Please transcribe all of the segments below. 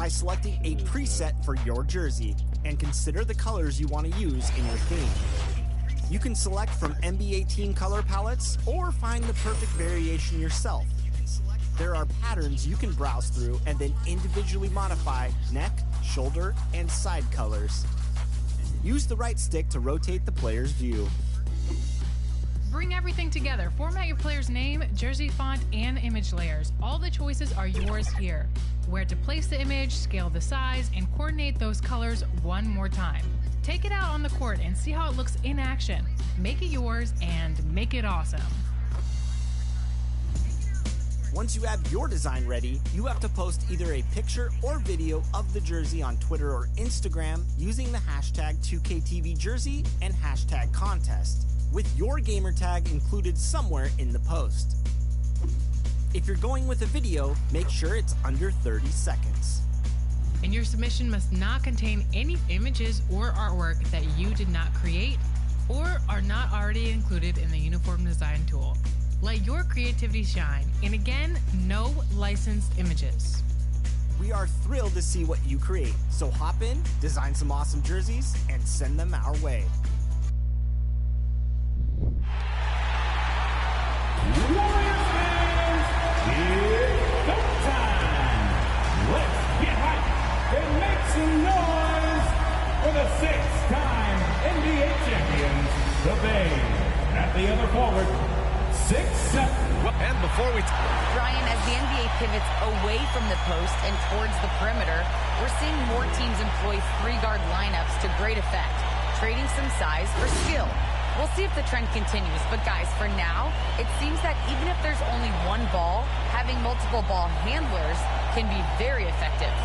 by selecting a preset for your jersey and consider the colors you want to use in your theme. You can select from NBA team color palettes or find the perfect variation yourself. There are patterns you can browse through and then individually modify neck, shoulder, and side colors. Use the right stick to rotate the player's view. Bring everything together. Format your player's name, jersey font, and image layers. All the choices are yours here. Where to place the image, scale the size, and coordinate those colors one more time. Take it out on the court and see how it looks in action. Make it yours and make it awesome. Once you have your design ready, you have to post either a picture or video of the jersey on Twitter or Instagram using the hashtag 2KTVJersey and hashtag contest, with your gamer tag included somewhere in the post. If you're going with a video, make sure it's under 30 seconds. And your submission must not contain any images or artwork that you did not create or are not already included in the uniform design tool. Let your creativity shine, and again, no licensed images. We are thrilled to see what you create, so hop in, design some awesome jerseys, and send them our way. Warriors fans, it's go time! Let's get hyped and make some noise for the 6-time NBA champions, the Bay. At the other forward, 6'7". And before we... Brian, as the NBA pivots away from the post and towards the perimeter, we're seeing more teams employ 3-guard lineups to great effect, trading some size for skill. We'll see if the trend continues, but guys, for now, it seems that even if there's only one ball, having multiple ball handlers can be very effective.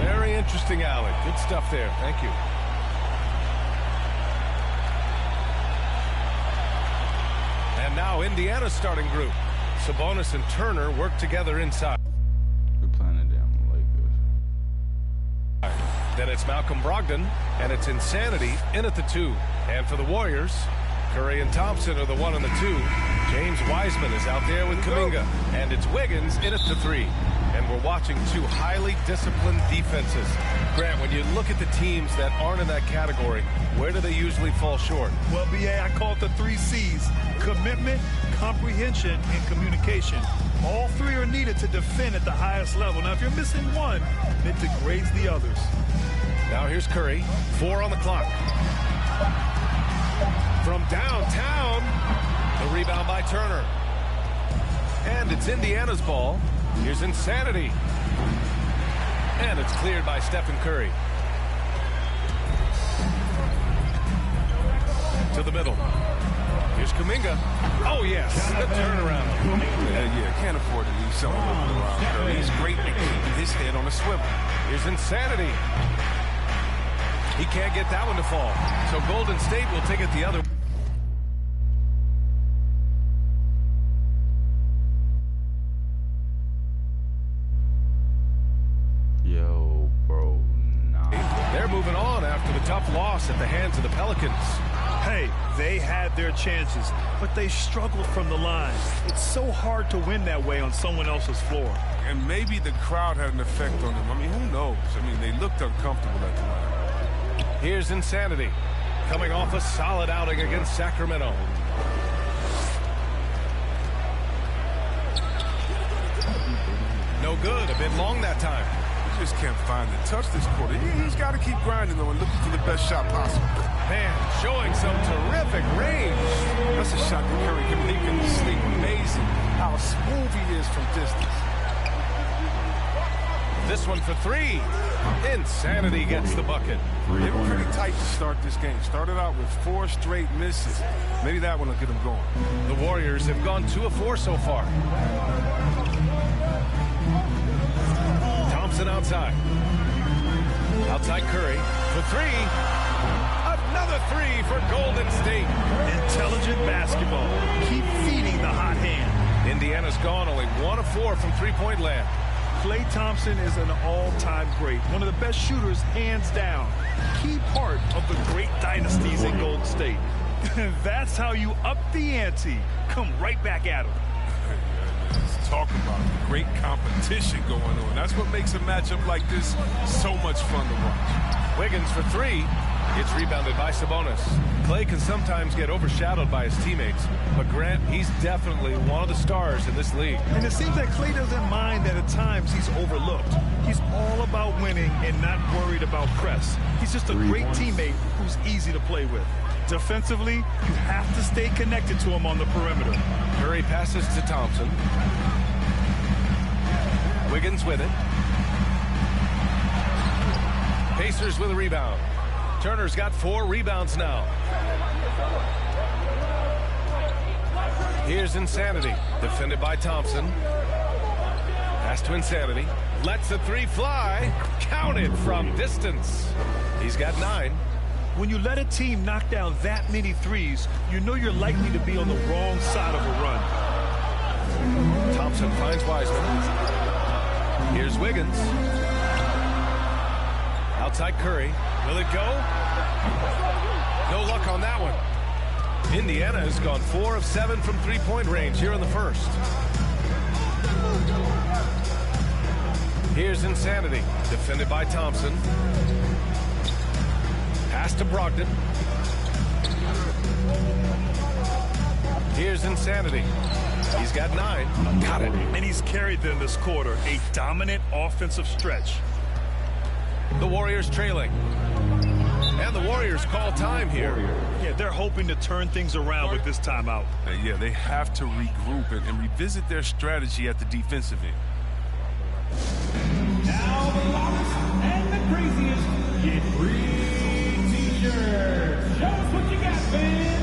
Very interesting, Alec. Good stuff there. Thank you. And now Indiana's starting group. Sabonis and Turner work together inside. We're playing it down Lakers. Then it's Malcolm Brogdon, and it's Insanity in at the 2. And for the Warriors, Curry and Thompson are the 1 and the 2. James Wiseman is out there with Kuminga, and it's Wiggins in at the 3. And we're watching 2 highly disciplined defenses. Grant, when you look at the teams that aren't in that category, where do they usually fall short? Well, BA, I call it the 3 C's. Commitment, comprehension, and communication. All 3 are needed to defend at the highest level. Now, if you're missing one, it degrades the others. Now here's Curry, 4 on the clock. From downtown, the rebound by Turner. And it's Indiana's ball. Here's Insanity. And it's cleared by Stephen Curry. To the middle. Here's Kuminga. Oh, yes, the turnaround. Yeah, can't afford to leave something open around Curry. He's great at keeping his head on a swivel. Here's Insanity. He can't get that one to fall. So Golden State will take it the other. Yo, bro, nah. They're moving on after the tough loss at the hands of the Pelicans. Hey, they had their chances, but they struggled from the line. It's so hard to win that way on someone else's floor. And maybe the crowd had an effect on them. I mean, who knows? I mean, they looked uncomfortable at the line. Here's Insanity, coming off a solid outing against Sacramento. No good, a bit long that time. He just can't find the touch this quarter. He's got to keep grinding, though, and looking for the best shot possible. Man, showing some terrific range. That's a shot that Curry can make in his sleep. Amazing how smooth he is from distance. This one for 3. Insanity gets the bucket. They were pretty tight to start this game. Started out with 4 straight misses. Maybe that one will get them going. The Warriors have gone 2 of 4 so far. Thompson outside. Outside Curry for 3. Another 3 for Golden State. Intelligent basketball. Keep feeding the hot hand. Indiana's gone only 1 of 4 from three-point land. Klay Thompson is an all-time great. One of the best shooters, hands down. Key part of the great dynasties in Golden State. That's how you up the ante. Come right back at him. Talk about great competition going on. That's what makes a matchup like this so much fun to watch. Wiggins for three. It's rebounded by Sabonis. Clay can sometimes get overshadowed by his teammates, but Grant, he's definitely one of the stars in this league. And it seems like Clay doesn't mind that at times he's overlooked. He's all about winning and not worried about press. He's just a great teammate who's easy to play with. Defensively, you have to stay connected to him on the perimeter. Curry passes to Thompson. Wiggins with it. Pacers with a rebound. Turner's got 4 rebounds now. Here's Insanity, defended by Thompson. Pass to Insanity. Lets the 3 fly. Counted from distance. He's got 9. When you let a team knock down that many threes, you know you're likely to be on the wrong side of a run. Thompson finds Wiseman. Here's Wiggins. Outside Curry. Will it go? No luck on that one. Indiana has gone 4 of 7 from three-point range here in the first. Here's Insanity, defended by Thompson. Pass to Brogdon. Here's Insanity. He's got 9. Got it. And he's carried them this quarter. A dominant offensive stretch. The Warriors trailing. And the Warriors call time here. Yeah, they're hoping to turn things around with this timeout. Yeah, they have to regroup and revisit their strategy at the defensive end. Now the loudest and the craziest get free t-shirts. Show us what you got, fans.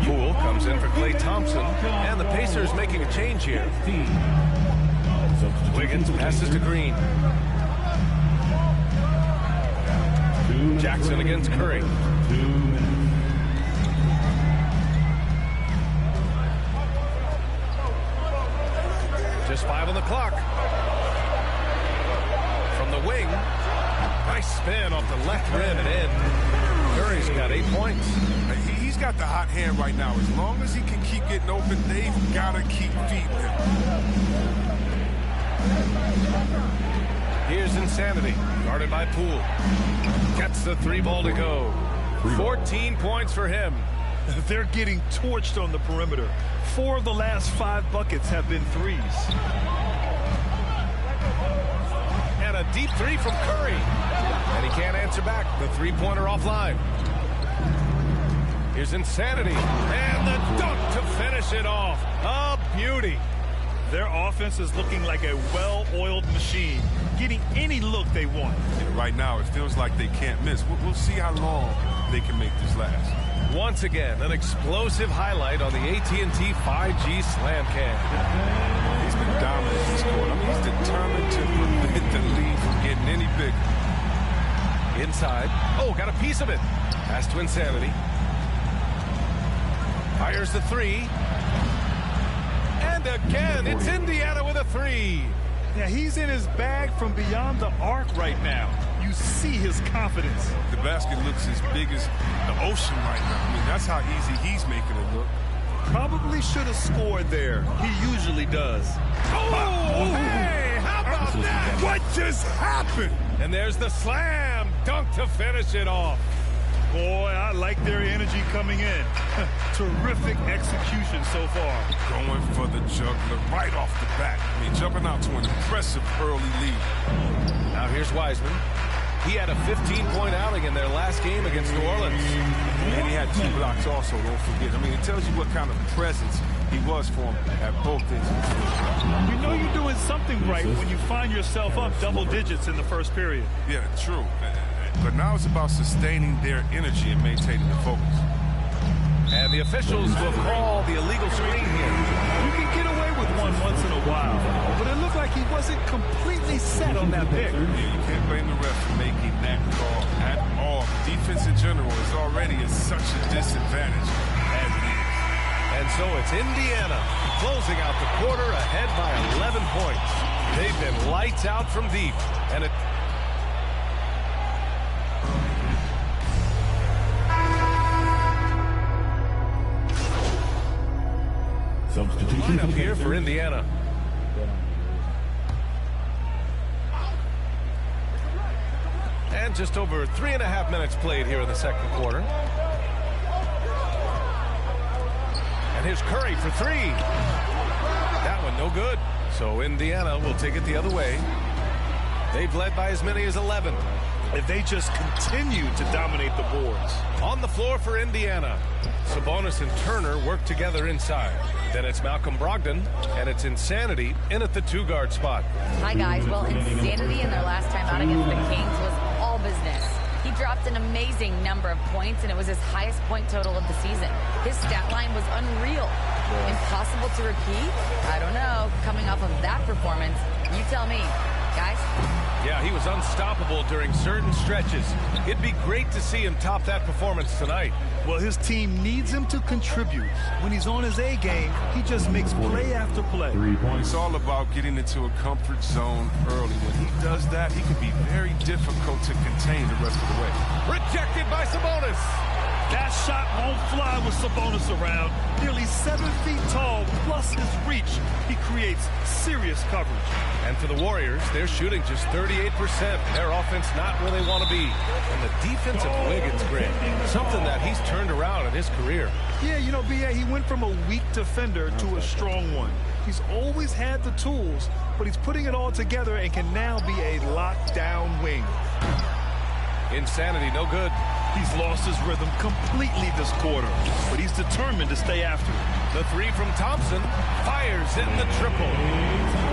Poole comes in for Klay Thompson, and the Pacers making a change here. Wiggins passes to Green. Jackson against Curry. Just 5 on the clock. From the wing. Nice spin off the left rim and in. Curry's got 8 points. He's got the hot hand right now. As long as he can keep getting open, they've got to keep feeding him. Here's Insanity, guarded by Poole. Gets the 3 ball to go. 14 points for him. They're getting torched on the perimeter. 4 of the last 5 buckets have been threes. And a deep 3 from Curry. And he can't answer back. The 3-pointer offline. Here's Insanity. And the dunk to finish it off. A beauty. Their offense is looking like a well-oiled machine, getting any look they want. Yeah, right now, it feels like they can't miss. We'll see how long they can make this last. Once again, an explosive highlight on the AT&T 5G Slam Cam. He's been dominant this quarter. I mean, he's determined to prevent the lead from getting any bigger. Inside. Oh, got a piece of it. Pass to Insanity. Fires the 3. And again, it's Indiana with a 3. Yeah, he's in his bag from beyond the arc right now. You see his confidence. The basket looks as big as the ocean right now. I mean, that's how easy he's making it look. Probably should have scored there. He usually does. Oh, hey, how about that? What just happened? And there's the slam dunk to finish it off. Boy, I like their energy coming in. Terrific execution so far. Going for the juggler right off the bat. I mean, jumping out to an impressive early lead. Now here's Wiseman. He had a 15-point outing in their last game against New Orleans. And he had 2 blocks also, don't forget. I mean, it tells you what kind of presence he was for him at both ends. You know you're doing something right when you find yourself up double digits in the first period. Yeah, true. But now it's about sustaining their energy and maintaining the focus. And the officials will call the illegal screen here. You can get away with one once in a while, but it looked like he wasn't completely set on that pick. Yeah, you can't blame the ref for making that call at all. Defense in general is already at such a disadvantage as it is. And so it's Indiana closing out the quarter ahead by 11 points. They've been lights out from deep. And it... Substitution up here for Indiana. And just over 3.5 minutes played here in the second quarter. And here's Curry for three. That one no good. So Indiana will take it the other way. They've led by as many as 11. If they just continue to dominate the boards. On the floor for Indiana, Sabonis and Turner work together inside. Then it's Malcolm Brogdon, and it's Insanity in at the two-guard spot. Hi, guys. Well, Insanity in their last time out against the Kings was all business. He dropped an amazing number of points, and it was his highest point total of the season. His stat line was unreal. Impossible to repeat? I don't know. Coming off of that performance, you tell me. Guys? Yeah, he was unstoppable during certain stretches. It'd be great to see him top that performance tonight. Well, his team needs him to contribute. When he's on his A game, he just makes play after play. 3 points. It's all about getting into a comfort zone early. When he does that, he can be very difficult to contain the rest of the way. Rejected by Sabonis. That shot won't fly with Sabonis around. Nearly 7 feet tall, plus his reach. He creates serious coverage. And for the Warriors, they're shooting just 38%. Their offense not where they want to be. And the defense of Wiggins, Grant, something that he's turned around in his career. Yeah, you know, B.A., he went from a weak defender to a strong one. He's always had the tools, but he's putting it all together and can now be a lockdown wing. Insanity, no good. He's lost his rhythm completely this quarter, but he's determined to stay after it. The three from Thompson fires in the triple.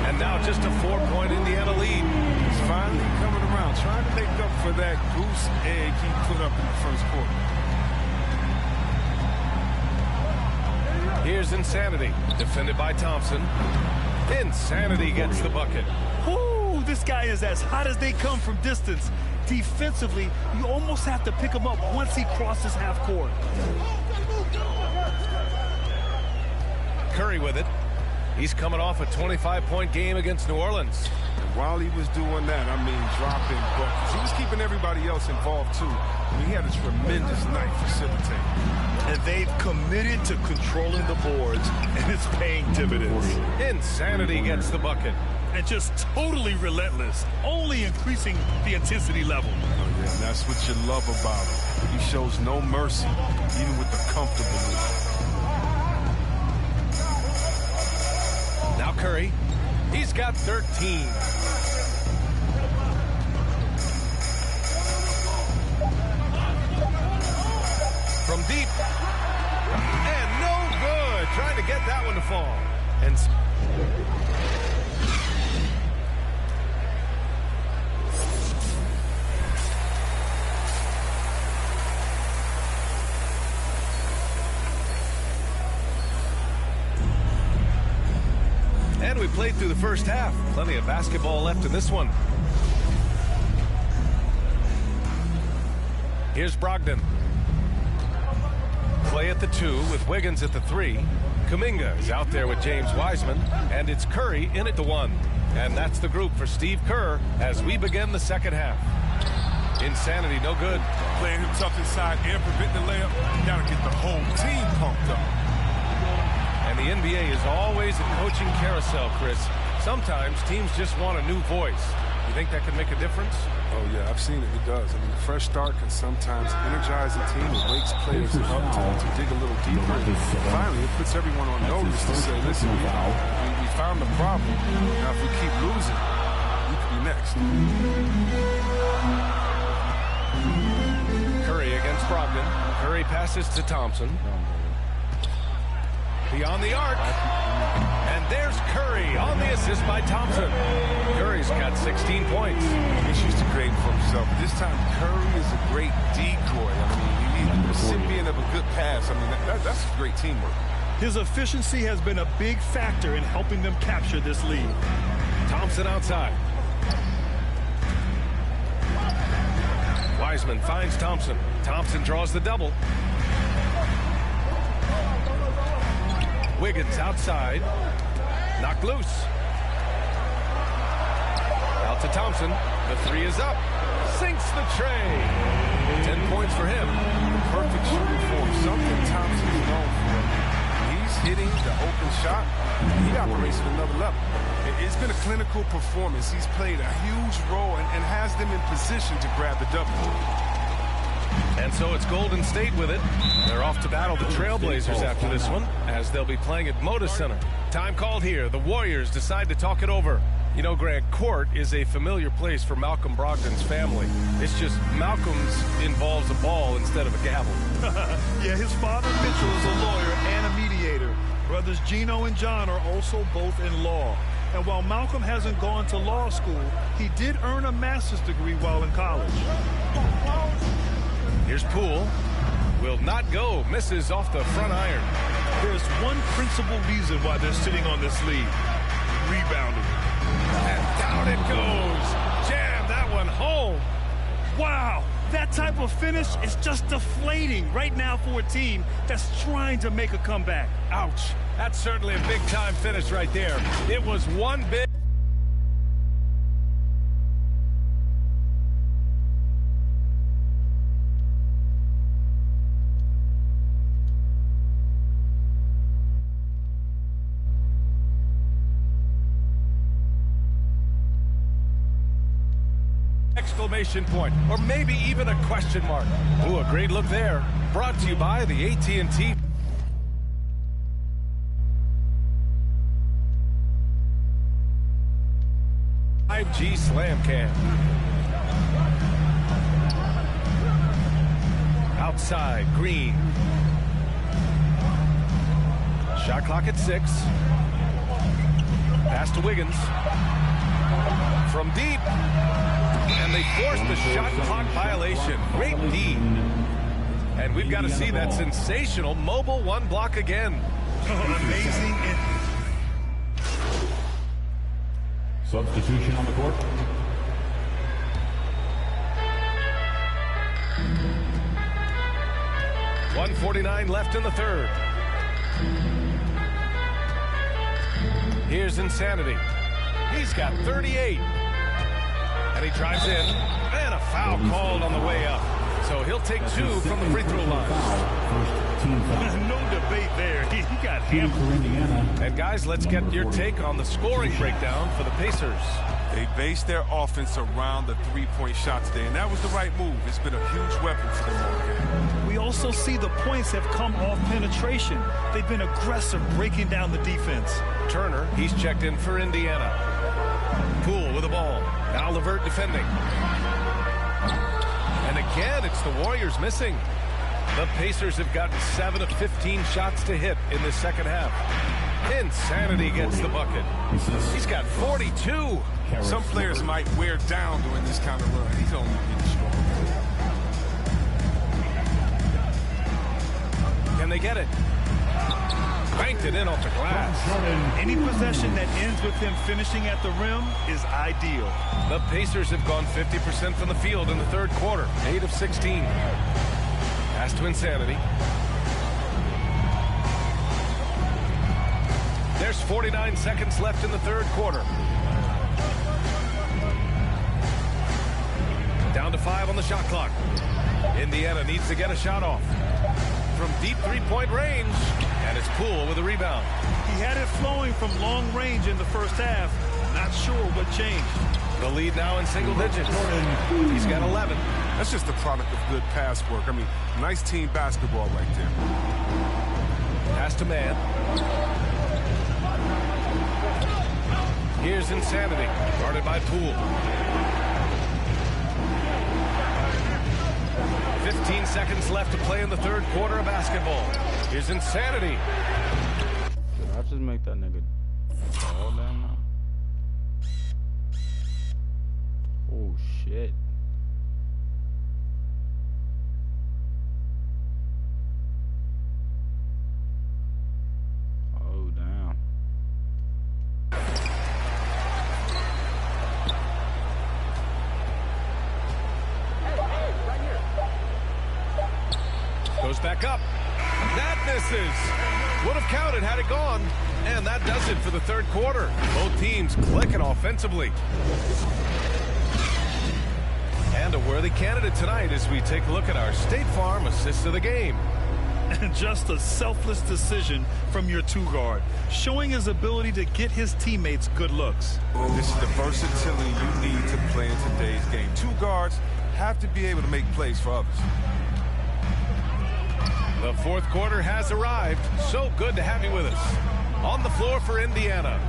And now just a 4-point Indiana lead. He's finally coming around, trying to make up for that goose egg he put up in the first quarter. Here's Insanity, defended by Thompson. Insanity gets the bucket. Woo, this guy is as hot as they come from distance. Defensively, you almost have to pick him up once he crosses half court. Curry with it. He's coming off a 25-point game against New Orleans. And while he was doing that, I mean, dropping buckets, he was keeping everybody else involved, too. I mean, he had a tremendous night facilitating. And they've committed to controlling the boards, and it's paying dividends. Insanity gets the bucket. And just totally relentless, only increasing the intensity level. Oh, yeah, and that's what you love about him. He shows no mercy, even with the comfortable lead. Now Curry, he's got 13. From deep, and no good. Trying to get that one to fall. And we played through the first half. Plenty of basketball left in this one. Here's Brogdon. Play at the 2 with Wiggins at the 3. Kuminga is out there with James Wiseman. And it's Curry in at the 1. And that's the group for Steve Kerr as we begin the second half. Insanity, no good. Playing him tough inside and preventing the layup. Got to get the whole team pumped up. And the NBA is always a coaching carousel, Chris. Sometimes teams just want a new voice. You think that could make a difference? Oh, yeah, I've seen it. It does. I mean, a fresh start can sometimes energize a team. It wakes players up to dig a little deeper. And finally, it puts everyone on notice to say, listen, we found the problem. Now, if we keep losing, we could be next. Curry against Brogdon. Curry passes to Thompson. Beyond the arc. And there's Curry on the assist by Thompson. Curry's got 16 points. He's used to creating for himself. But this time, Curry is a great decoy. I mean, he's a recipient of a good pass. I mean, that's great teamwork. His efficiency has been a big factor in helping them capture this lead. Thompson outside. Wiseman finds Thompson. Thompson draws the double. Wiggins outside. Knocked loose. Out to Thompson. The three is up. Sinks the tray. 10 points for him. Perfect shooting form. Something Thompson is known for. He's hitting the open shot. He operates at another level. It's been a clinical performance. He's played a huge role and has them in position to grab the W. And so it's Golden State with it. They're off to battle the Trailblazers after this one, as they'll be playing at Moda Center. Time called here. The Warriors decide to talk it over. You know, Grant, court is a familiar place for Malcolm Brogdon's family. It's just Malcolm's involves a ball instead of a gavel. Yeah, his father, Mitchell, is a lawyer and a mediator. Brothers Gino and John are also both in law. And while Malcolm hasn't gone to law school, he did earn a master's degree while in college. Here's Poole. Will not go. Misses off the front iron. There's one principal reason why they're sitting on this lead. Rebounding. And down it goes. Jam that one home. Wow, that type of finish is just deflating right now for a team that's trying to make a comeback. Ouch. That's certainly a big-time finish right there. It was one big... exclamation point, or maybe even a question mark. Ooh, a great look there. Brought to you by the AT&T. G slam cam. Outside, Green. Shot clock at 6. Pass to Wiggins. From deep. And they forced the shot clock violation. Great D. And we've got to see that sensational mobile one block again. Amazing. Substitution on the court. .149 left in the third. Here's Insanity. He's got 38. And he drives in. And a foul called on the way up. So he'll take 2 from the free throw line. No debate there. He got hammered. And guys, let's get your take on the scoring breakdown for the Pacers. They based their offense around the three-point shot today, and that was the right move. It's been a huge weapon for them all game. We also see the points have come off penetration. They've been aggressive breaking down the defense. Turner, he's checked in for Indiana. Poole with the ball. Now LeVert defending. And again, it's the Warriors missing. The Pacers have gotten 7 of 15 shots to hit in the second half. Insanity gets the bucket. He's got 42. Some players might wear down during this kind of run. He's only getting strong. Can they get it? Banked it in off the glass. Any possession that ends with him finishing at the rim is ideal. The Pacers have gone 50% from the field in the third quarter. 8 of 16. Pass to Insanity. There's 49 seconds left in the third quarter. Down to 5 on the shot clock. Indiana needs to get a shot off. From deep three-point range. And it's Poole with a rebound. He had it flowing from long range in the first half. Not sure what changed. The lead now in single digits. He's got 11. That's just the product of good pass work. I mean, nice team basketball right there. Pass to Man. Here's Insanity, guarded by Poole. 15 seconds left to play in the third quarter of basketball. Here's Insanity. Did I just make that nigga fall down now? Oh, shit. Oh, damn. Goes back up. That misses. Would have counted had it gone. And that does it for the third quarter. Both teams clicking offensively. And a worthy candidate tonight as we take a look at our State Farm assist of the game. And just a selfless decision from your two-guard, showing his ability to get his teammates good looks. This is the versatility you need to play in today's game. Two guards have to be able to make plays for others. The fourth quarter has arrived. So good to have you with us. On the floor for Indiana,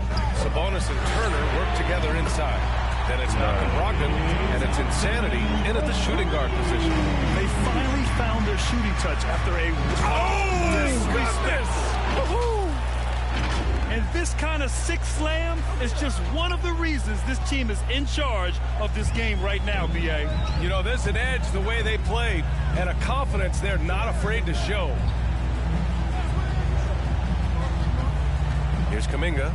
Sabonis and Turner work together inside. Then it's Malcolm Brogdon, and it's Insanity in at the shooting guard position. They finally found their shooting touch after a And this kind of six slam is just one of the reasons this team is in charge of this game right now, B.A. You know, there's an edge the way they played, and a confidence they're not afraid to show. Here's Kuminga.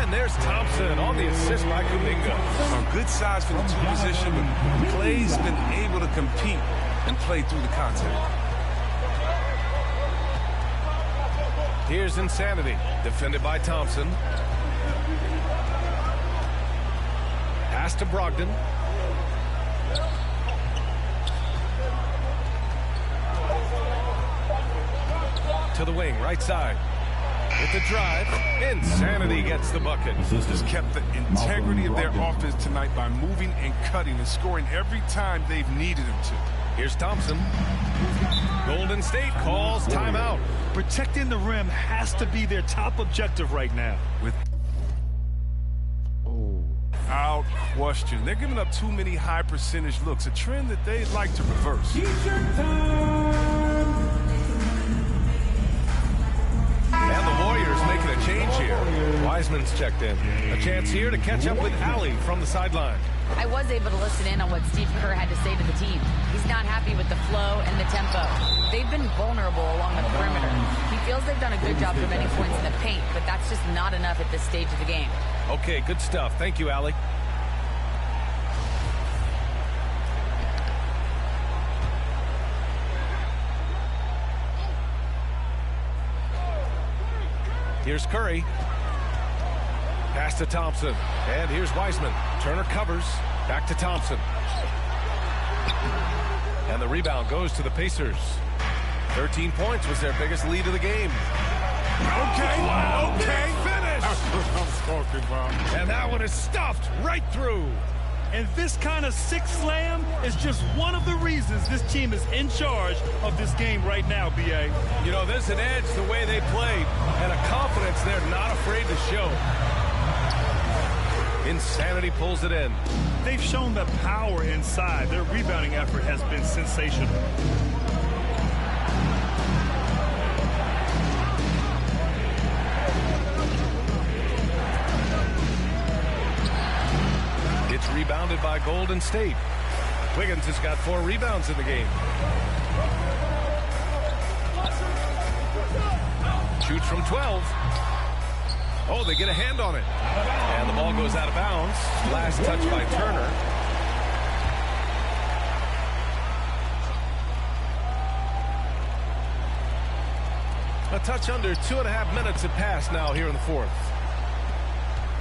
And there's Thompson on the assist by Kuminga. A good size for the two position, but Clay's been able to compete and play through the contact. Here's Insanity, defended by Thompson. Pass to Brogdon. To the wing, right side. With the drive, Insanity gets the bucket. Just kept the integrity of their offense tonight by moving and cutting and scoring every time they've needed him to. Here's Thompson. Golden State calls timeout. Protecting the rim has to be their top objective right now. Without question. They're giving up too many high percentage looks, a trend that they'd like to reverse. And the Warriors making a change here. Wiseman's checked in. A chance here to catch up with Allie from the sideline. I was able to listen in on what Steve Kerr had to say to the team. He's not happy with the flow and the tempo. They've been vulnerable along the perimeter. He feels they've done a good job preventing points in the paint, but that's just not enough at this stage of the game. Okay, good stuff. Thank you, Allie. Here's Curry. Pass to Thompson. And here's Wiseman. Turner covers. Back to Thompson. And the rebound goes to the Pacers. 13 points was their biggest lead of the game. Okay, finish! That's what I'm talking about. And that one is stuffed right through. And this kind of six slam is just one of the reasons this team is in charge of this game right now, B.A. You know, there's an edge the way they played, and a confidence they're not afraid to show. Insanity pulls it in. They've shown the power inside. Their rebounding effort has been sensational. It's rebounded by Golden State. Wiggins has got 4 rebounds in the game. Shoots from 12. Oh, they get a hand on it. And the ball goes out of bounds. Last touch by Turner. A touch under 2.5 minutes have passed now here in the fourth.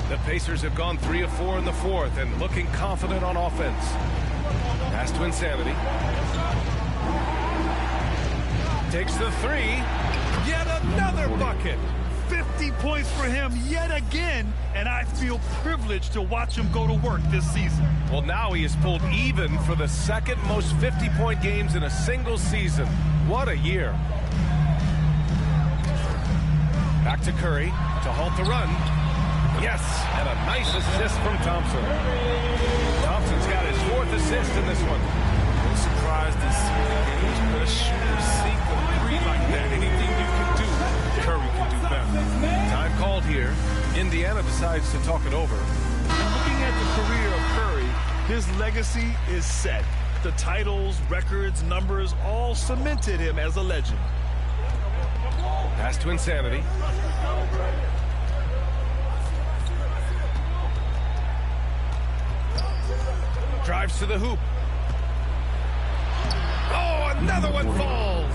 The Pacers have gone 3 of 4 in the fourth and looking confident on offense. Pass to Insanity. Takes the 3. Yet another bucket. 50 points for him yet again, and I feel privileged to watch him go to work this season. Well, now he has pulled even for the second most 50-point games in a single season. What a year. Back to Curry to halt the run. Yes, and a nice assist from Thompson. Thompson's got his 4th assist in this one. No surprise to see the game's best shooter sink a 3 like that. Anything you can do, Curry can do better. Time called here. Indiana decides to talk it over. And looking at the career of Curry, his legacy is set. The titles, records, numbers all cemented him as a legend. Pass to Insanity. Drives to the hoop. Oh, another one falls.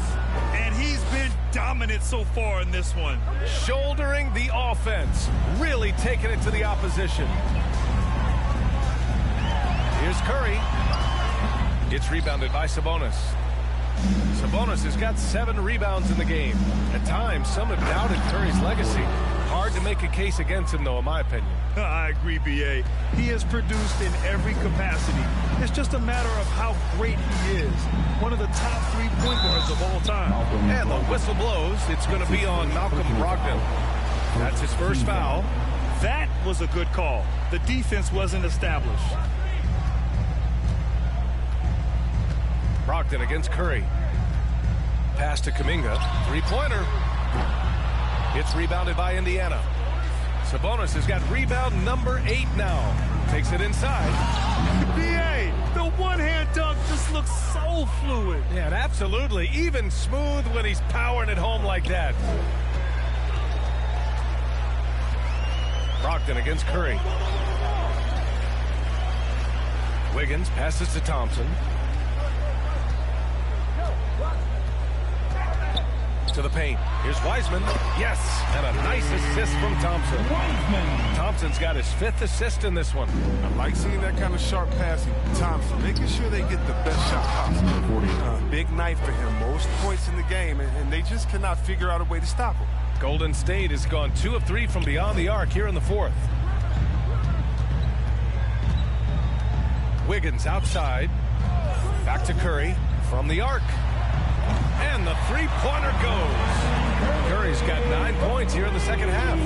And he's been dominant so far in this one. Shouldering the offense, really taking it to the opposition. Here's Curry. It's rebounded by Sabonis. Sabonis has got 7 rebounds in the game. At times, some have doubted Curry's legacy. Hard to make a case against him, though, in my opinion. I agree, B.A. He has produced in every capacity. It's just a matter of how great he is. One of the top 3 point guards of all time. And the whistle blows. It's going to be on Malcolm Brogdon. That's his first foul. That was a good call. The defense wasn't established. Brogdon against Curry. Pass to Kuminga. 3-pointer. It's rebounded by Indiana. Sabonis has got rebound number 8 now. Takes it inside. B.A., the one-hand dunk just looks so fluid. Yeah, and absolutely. Even smooth when he's powering it home like that. Brogdon against Curry. Wiggins passes to Thompson. To the paint. Here's Wiseman. Yes, and a nice assist from Thompson. Thompson's got his 5th assist in this one. I like seeing that kind of sharp passing. Thompson making sure they get the best shot possible. Big night for him. Most points in the game, and they just cannot figure out a way to stop him. Golden State has gone 2 of 3 from beyond the arc here in the 4th. Wiggins outside. Back to Curry from the arc. And the 3-pointer goes. Curry's got 9 points here in the second half.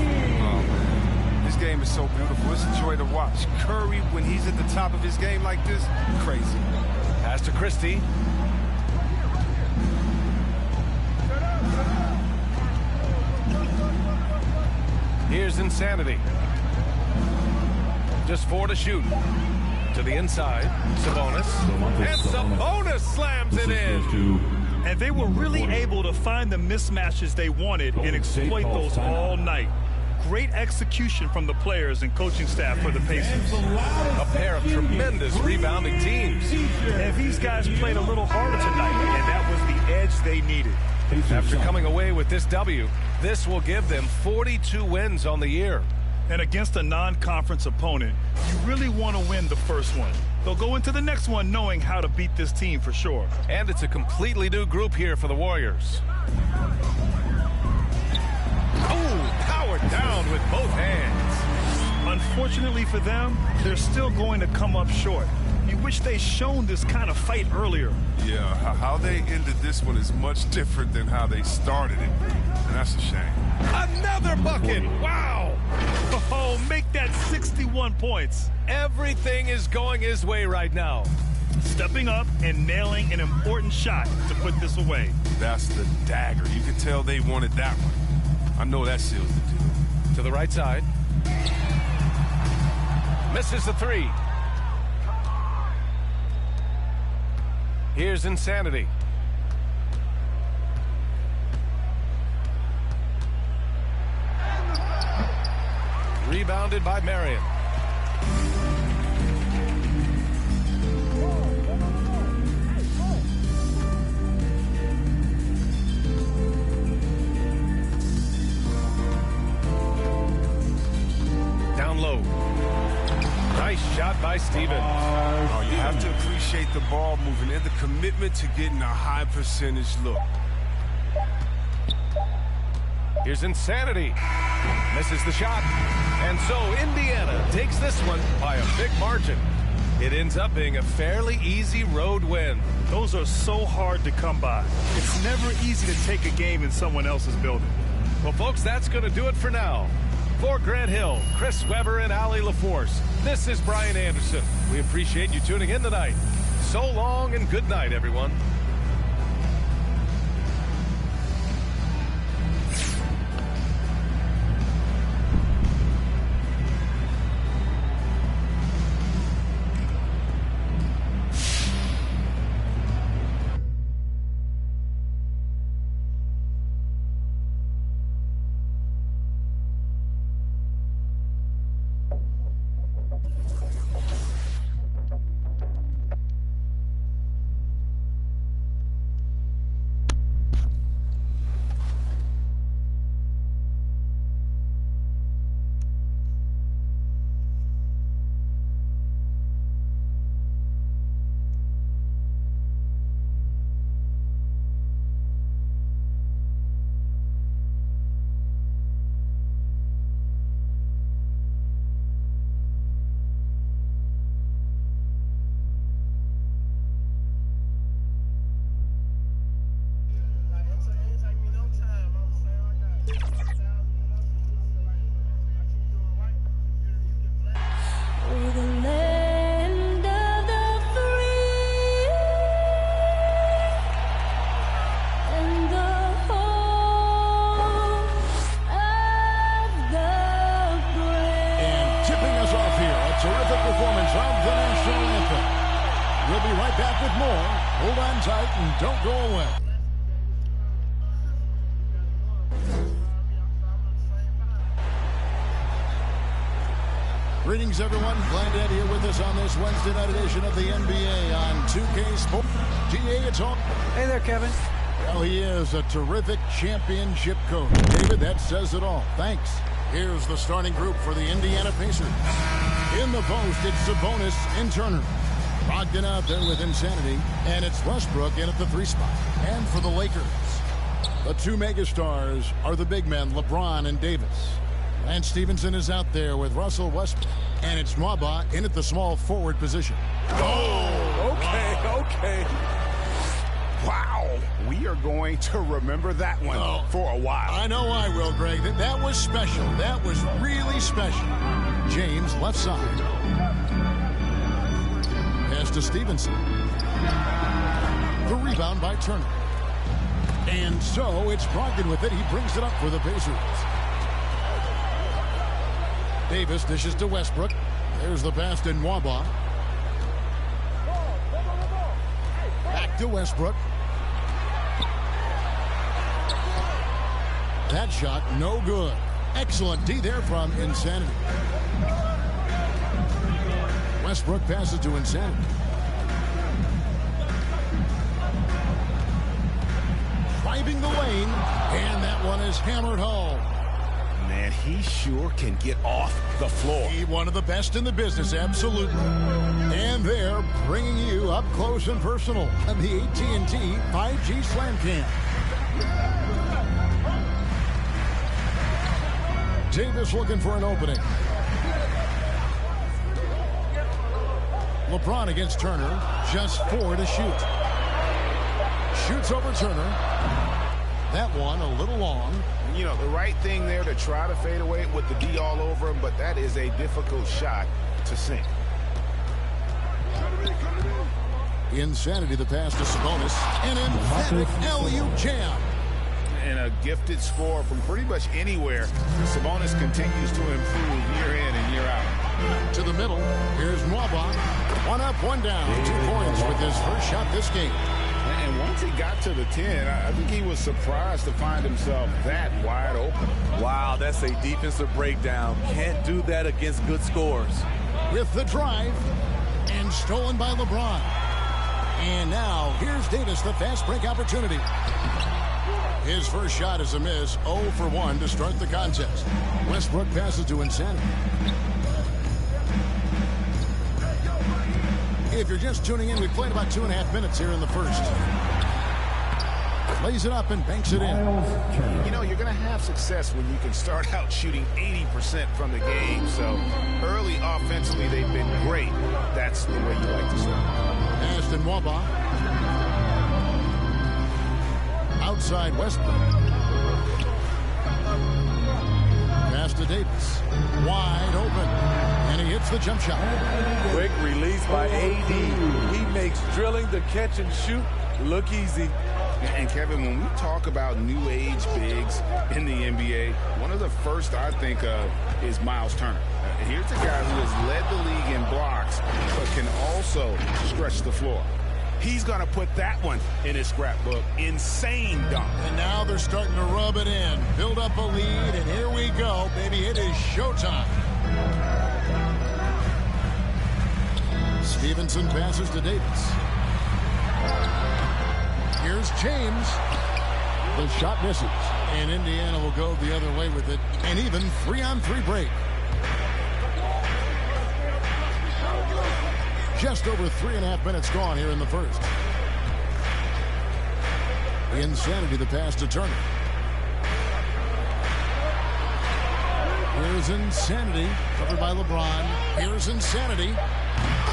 This game is so beautiful. It's a joy to watch. Curry, when he's at the top of his game like this, crazy. Pass to Christie. Here's Insanity. Just 4 to shoot. To the inside. Sabonis. And Sabonis slams it in. And they were really able to find the mismatches they wanted and exploit those all night. Great execution from the players and coaching staff for the Pacers. A pair of tremendous rebounding teams. And these guys played a little harder tonight, and that was the edge they needed. After coming away with this W, this will give them 42 wins on the year. And against a non-conference opponent, you really want to win the first one. They'll go into the next one knowing how to beat this team for sure. And it's a completely new group here for the Warriors. Oh, powered down with both hands. Unfortunately for them, they're still going to come up short. You wish they'd shown this kind of fight earlier. Yeah, how they ended this one is much different than how they started it. And that's a shame. Another bucket. Wow. Oh, make that 61 points. Everything is going his way right now. Stepping up and nailing an important shot to put this away. That's the dagger. You can tell they wanted that one. I know that seals the deal. To the right side. Misses the 3. Here's Insanity. Rebounded by Marion. Down low. Nice shot by Stevens. Oh, you have to appreciate the ball moving and the commitment to getting a high percentage look. Here's Insanity. Misses the shot. And so Indiana takes this one by a big margin. It ends up being a fairly easy road win. Those are so hard to come by. It's never easy to take a game in someone else's building. Well, folks, that's going to do it for now. For Grant Hill, Chris Webber, and Allie LaForce, this is Brian Anderson. We appreciate you tuning in tonight. So long and good night, everyone. more. Hold on tight and don't go away. Greetings, everyone. Glad to have you with us on this Wednesday night edition of the NBA on 2K Sports. GA, it's on. Hey there, Kevin. Well, he is a terrific championship coach. David, that says it all. Thanks. Here's the starting group for the Indiana Pacers. In the post, it's Sabonis and Turner. Brogdon out there with insanity. And it's Westbrook in at the 3 spot. And for the Lakers, the 2 megastars are the big men, LeBron and Davis. Lance Stevenson is out there with Russell Westbrook. And it's Nwaba in at the small forward position. Oh, okay. Wow. We are going to remember that one for a while. I know I will, Greg. That was special. That was really special. James, left side. Pass to Stevenson. The rebound by Turner. And so it's Brogdon with it. He brings it up for the Pacers. Davis dishes to Westbrook. There's the pass to Nwaba. Back to Westbrook. That shot, no good. Excellent D there from Insanity. Westbrook passes to Insanity. Driving the lane, and that one is hammered home. Man, he sure can get off the floor. He one of the best in the business, absolutely. And they're bringing you up close and personal on the AT&T 5G Slam Cam. Davis looking for an opening. LeBron against Turner. Just 4 to shoot. Shoots over Turner. That one a little long. You know, the right thing there to try to fade away with the D all over him, but that is a difficult shot to sink. Insanity, the pass to Sabonis. An emphatic alley-oop jam. And a gifted score from pretty much anywhere. Sabonis continues to improve year in and year out. To the middle. Here's Nwaba. 1 up, 1 down. 2 points with his first shot this game. And once he got to the 10, I think he was surprised to find himself that wide open. Wow, that's a defensive breakdown. Can't do that against good scores. With the drive. And stolen by LeBron. And now, here's Davis, the fast break opportunity. His first shot is a miss. 0 for 1 to start the contest. Westbrook passes to Insanity. If you're just tuning in, we played about 2.5 minutes here in the first. Lays it up and banks it in. You know, you're going to have success when you can start out shooting 80% from the game. So early offensively, they've been great. That's the way you like to start. Pass to Nwaba. Outside Westbrook. Pass to Davis. Wide open. And he hits the jump shot. Quick release by AD. He makes drilling the catch and shoot look easy. And Kevin, when we talk about new age bigs in the NBA, one of the first I think of is Miles Turner. Here's a guy who has led the league in blocks, but can also stretch the floor. He's going to put that one in his scrapbook. Insane dunk. And now they're starting to rub it in. Build up a lead, and here we go, baby. It is showtime. Stevenson passes to Davis. Here's James. The shot misses. And Indiana will go the other way with it. And even 3-on-3 break. Just over 3.5 minutes gone here in the first. Insanity, the pass to Turner. Here's Insanity, covered by LeBron. Here's Insanity.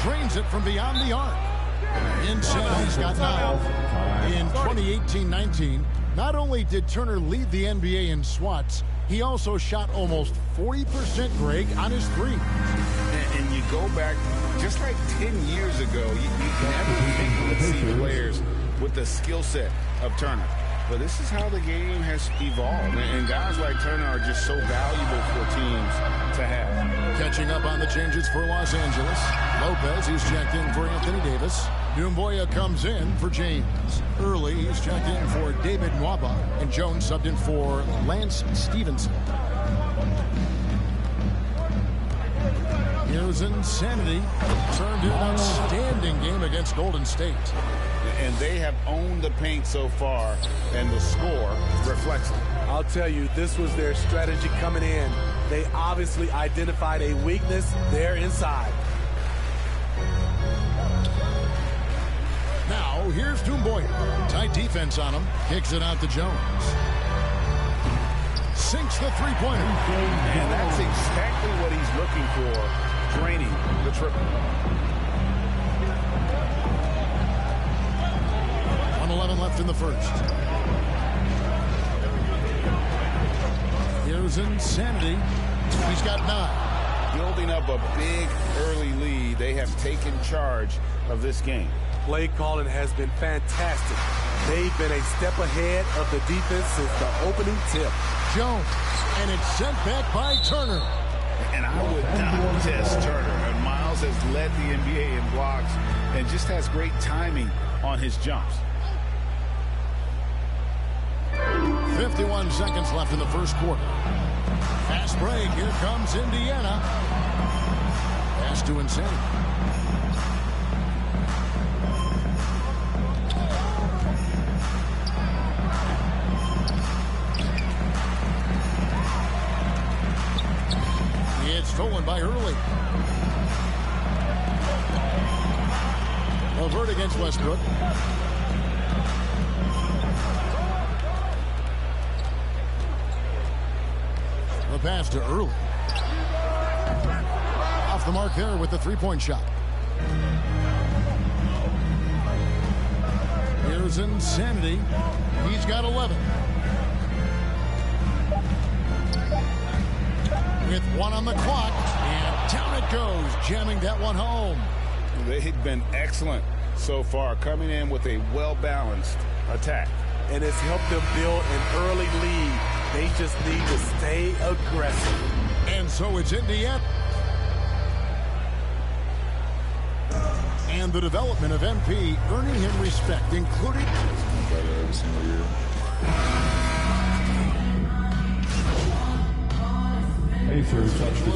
Drains it from beyond the arc. Insanity's got 9. In 2018-19, not only did Turner lead the NBA in swats, he also shot almost 40%, Greg, on his threes. And you go back just like 10 years ago, you never think you would see players with the skill set of Turner. But this is how the game has evolved. And guys like Turner are just so valuable for teams to have. Catching up on the changes for Los Angeles. Lopez, he's checked in for Anthony Davis. Dumboya comes in for James. Early, he's checked in for David Nwaba. And Jones subbed in for Lance Stevenson. Here's Insanity. Turned in an outstanding game against Golden State. And they have owned the paint so far, and the score reflects it. I'll tell you, this was their strategy coming in. They obviously identified a weakness there inside. Now, here's Dumboya. Tight defense on him. Kicks it out to Jones. Sinks the three-pointer. And that's exactly what he's looking for, draining the triple. 1:11 left in the first. Here's Insanity. He's got 9. Building up a big early lead, they have taken charge of this game. Play calling has been fantastic. They've been a step ahead of the defense since the opening tip. Jones, and it's sent back by Turner. And I would not test Turner. And Miles has led the NBA in blocks and just has great timing on his jumps. 51 seconds left in the first quarter. Fast break. Here comes Indiana. Pass to Insanity. It's stolen by Early. Levert against Westbrook. The pass to Early. Off the mark there with the three-point shot. Here's Insanity. He's got 11. With 1 on the clock, and down it goes, jamming that one home. They've been excellent so far, coming in with a well-balanced attack. And it's helped them build an early lead. They just need to stay aggressive. And so it's Indiana. And the development of MP earning him respect, including better every single year.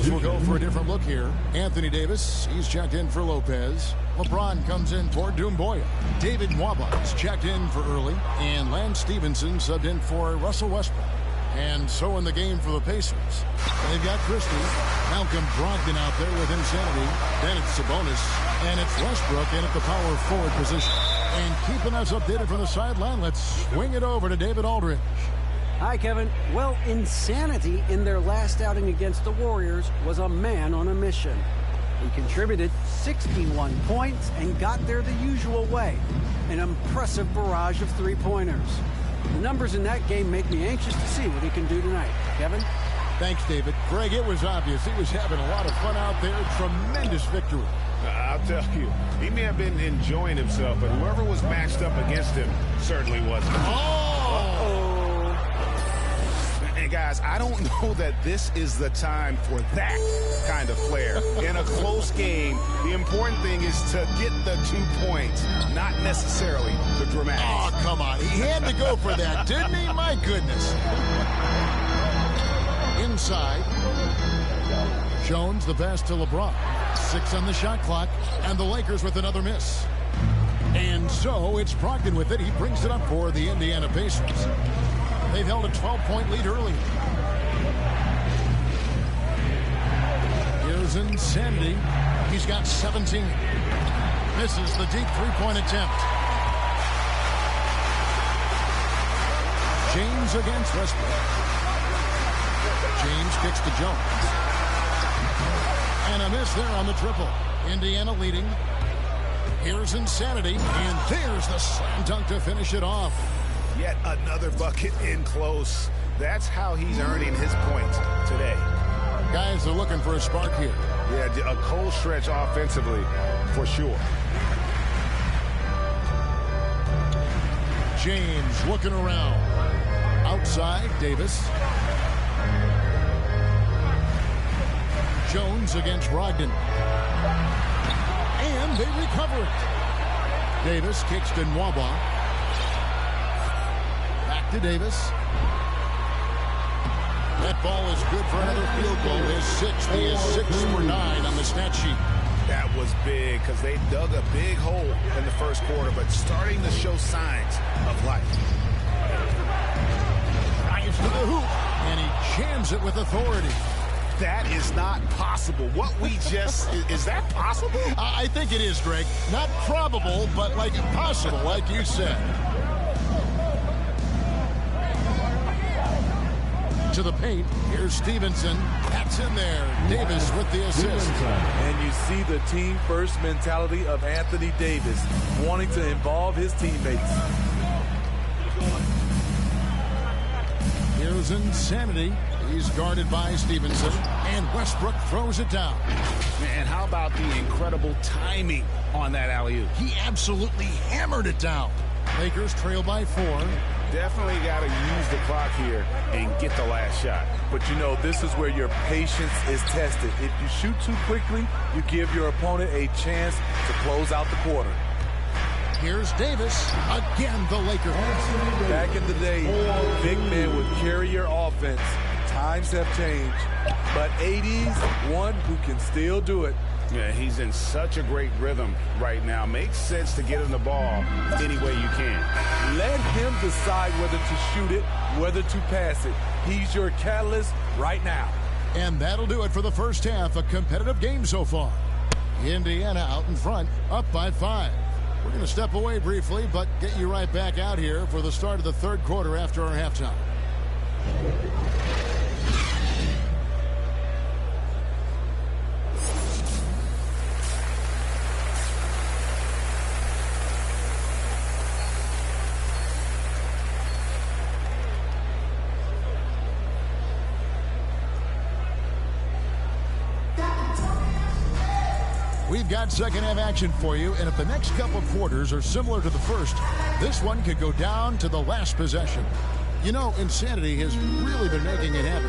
We'll go for a different look here. Anthony Davis, he's checked in for Lopez. LeBron comes in for Dumboya. David Nwaba is checked in for Early. And Lance Stevenson subbed in for Russell Westbrook. And so in the game for the Pacers, they've got Christie, Malcolm Brogdon out there with Insanity. Then it's Sabonis, and it's Westbrook in at the power forward position. And keeping us updated from the sideline, let's swing it over to David Aldridge. Hi, Kevin. Well, Insanity in their last outing against the Warriors was a man on a mission. He contributed 61 points and got there the usual way. An impressive barrage of three-pointers. The numbers in that game make me anxious to see what he can do tonight. Kevin? Thanks, David. Greg, it was obvious. He was having a lot of fun out there. Tremendous victory. I'll tell you, he may have been enjoying himself, but whoever was matched up against him certainly wasn't. And guys, I don't know that this is the time for that kind of flair. In a close game, the important thing is to get the 2 points, not necessarily the dramatics. Oh, come on. He had to go for that, didn't he? My goodness. Inside. Jones, the pass to LeBron. 6 on the shot clock, and the Lakers with another miss. And so it's Brogdon with it. He brings it up for the Indiana Pacers. They've held a 12-point lead early. Here's Insanity. He's got 17. Misses the deep three-point attempt. James against Westbrook. James kicks to Jones. And a miss there on the triple. Indiana leading. Here's Insanity. And there's the slam dunk to finish it off. Yet another bucket in close. That's how he's earning his points today. Guys are looking for a spark here. Yeah, a cold stretch offensively, for sure. James looking around. Outside, Davis. Jones against Brogdon. And they recover it. Davis kicks to Nwaba. Back to Davis. That ball is good for another field goal. His sixth. He is 6 for 9 on the stat sheet. That was big because they dug a big hole in the first quarter, but starting to show signs of life. Drives to the hoop, and he jams it with authority. That is not possible. What we just, is that possible? I think it is, Greg. Not probable, but like possible, like you said. To the paint, here's Stevenson. That's in there. Davis with the assist. And you see the team-first mentality of Anthony Davis, wanting to involve his teammates. Here's Insanity. He's guarded by Stevenson, and Westbrook throws it down. And how about the incredible timing on that alley-oop? He absolutely hammered it down. Lakers trail by 4. Definitely got to use the clock here and get the last shot. But you know, this is where your patience is tested. If you shoot too quickly, you give your opponent a chance to close out the quarter. Here's Davis. Again, the Lakers. Back in the day, big men would carry your offense. Times have changed, but AD's one who can still do it. Yeah, he's in such a great rhythm right now. Makes sense to get him the ball any way you can. Let him decide whether to shoot it, whether to pass it. He's your catalyst right now. And that'll do it for the first half. A competitive game so far. Indiana out in front, up by 5. We're going to step away briefly, but get you right back out here for the start of the third quarter after our halftime. We've got second half action for you, and if the next couple quarters are similar to the first, this one could go down to the last possession. You know, Insanity has really been making it happen.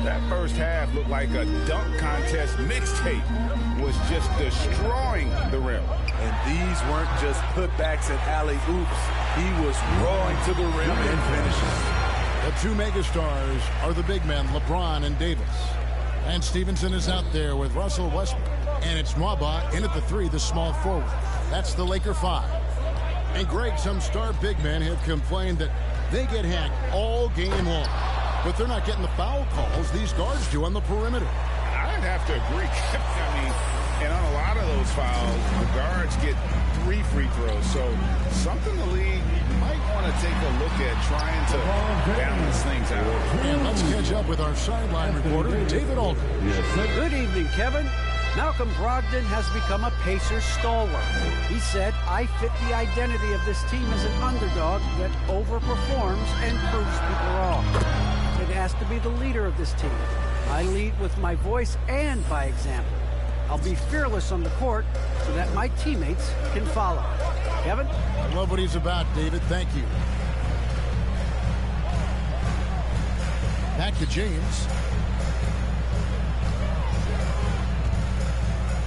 That first half looked like a dunk contest mixtape. Was just destroying the rim. And these weren't just putbacks and alley-oops. He was rolling to the rim and finishing. The two megastars are the big men, LeBron and Davis. And Stevenson is out there with Russell Westbrook. And it's Nwaba in at the 3, the small forward. That's the Laker 5. And Greg, some star big men have complained that they get hacked all game long. But they're not getting the foul calls these guards do on the perimeter. I'd have to agree. I mean, and on a lot of those fouls, the guards get 3 free throws. So something the league might want to take a look at trying to balance things out. And let's catch up with our sideline reporter, David Alden. Good evening, Kevin. Malcolm Brogdon has become a Pacers stalwart. He said, I fit the identity of this team as an underdog that overperforms and proves people wrong. It has to be the leader of this team. I lead with my voice and by example. I'll be fearless on the court so that my teammates can follow. Kevin? I love what he's about, David. Thank you. Back to James.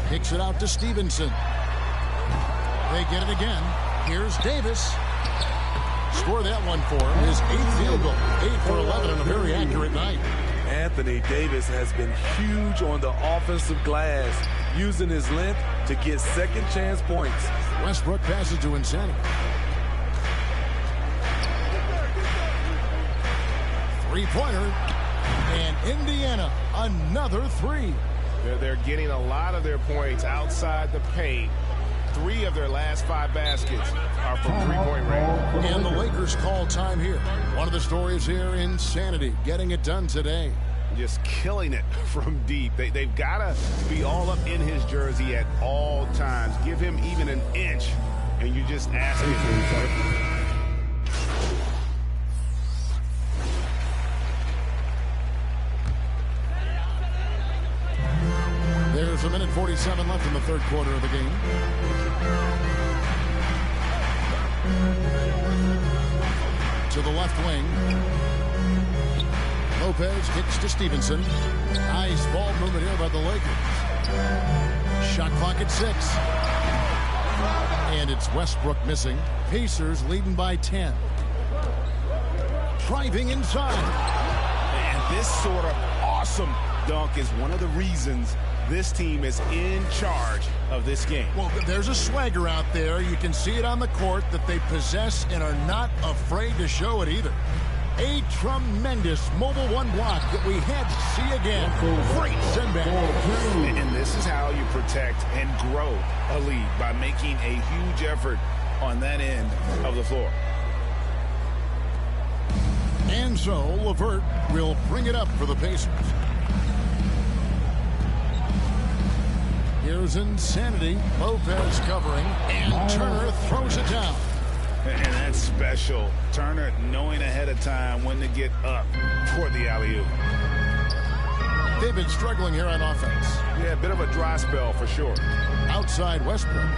Kicks it out to Stevenson. They get it again. Here's Davis. Score that one for him. His 8th field goal. 8 for 11 on a very accurate night. Anthony Davis has been huge on the offensive glass, using his length to get second chance points. Westbrook passes to Insanity. 3-pointer. And Indiana, another 3. They're getting a lot of their points outside the paint. 3 of their last 5 baskets are from 3-point range. And the Lakers call time here. One of the stories here, Insanity, getting it done today. Just killing it from deep. They've got to be all up in his jersey at all times. Give him even an inch, and you just ask him. There's a minute 47 left in the third quarter of the game. To the left wing. Lopez kicks to Stevenson. Nice ball movement here by the Lakers. Shot clock at 6. And it's Westbrook missing. Pacers leading by 10. Driving inside. And this sort of awesome dunk is one of the reasons this team is in charge of this game. Well, there's a swagger out there. You can see it on the court that they possess and are not afraid to show it either. A tremendous mobile one block that we had to see again. Great send back. And this is how you protect and grow a lead, by making a huge effort on that end of the floor. And so LeVert will bring it up for the Pacers. Here's Insanity. Lopez covering, and Turner throws it down. And that's special. Turner knowing ahead of time when to get up for the alley-oop. They've been struggling here on offense. Yeah, a bit of a dry spell for sure. Outside Westbrook.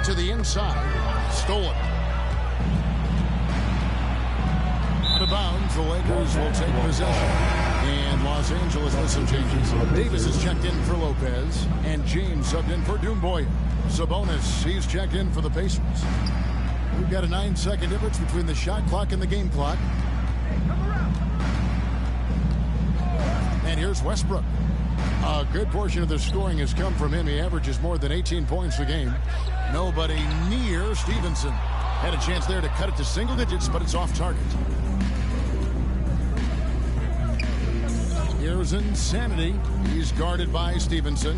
To the inside. Stolen. Out of bounds, the Lakers will take possession. And Los Angeles with some changes. Davis is checked in for Lopez. And James subbed in for Doomboy. Sabonis, he's checked in for the Pacers. We've got a 9-second difference between the shot clock and the game clock. And here's Westbrook. A good portion of their scoring has come from him. He averages more than 18 points a game. Nobody near Stevenson. Had a chance there to cut it to single digits, but it's off target. Here's Insanity. He's guarded by Stevenson.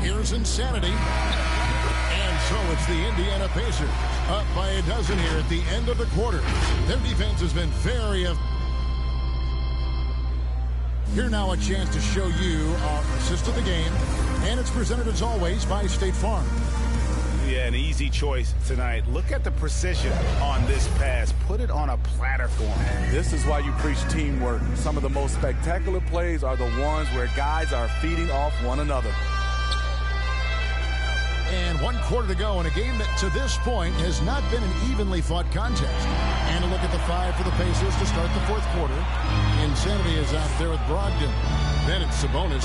Here's Insanity. And so it's the Indiana Pacers up by a dozen here at the end of the quarter. Their defense has been very effective. Here now a chance to show you our assist of the game. And it's presented as always by State Farm. Yeah, an easy choice tonight. Look at the precision on this pass. Put it on a platter for him. This is why you preach teamwork. Some of the most spectacular plays are the ones where guys are feeding off one another. And 1 quarter to go in a game that to this point has not been an evenly fought contest. And a look at the 5 for the Pacers to start the 4th quarter. Insanity is out there with Brogdon. Then it's Sabonis.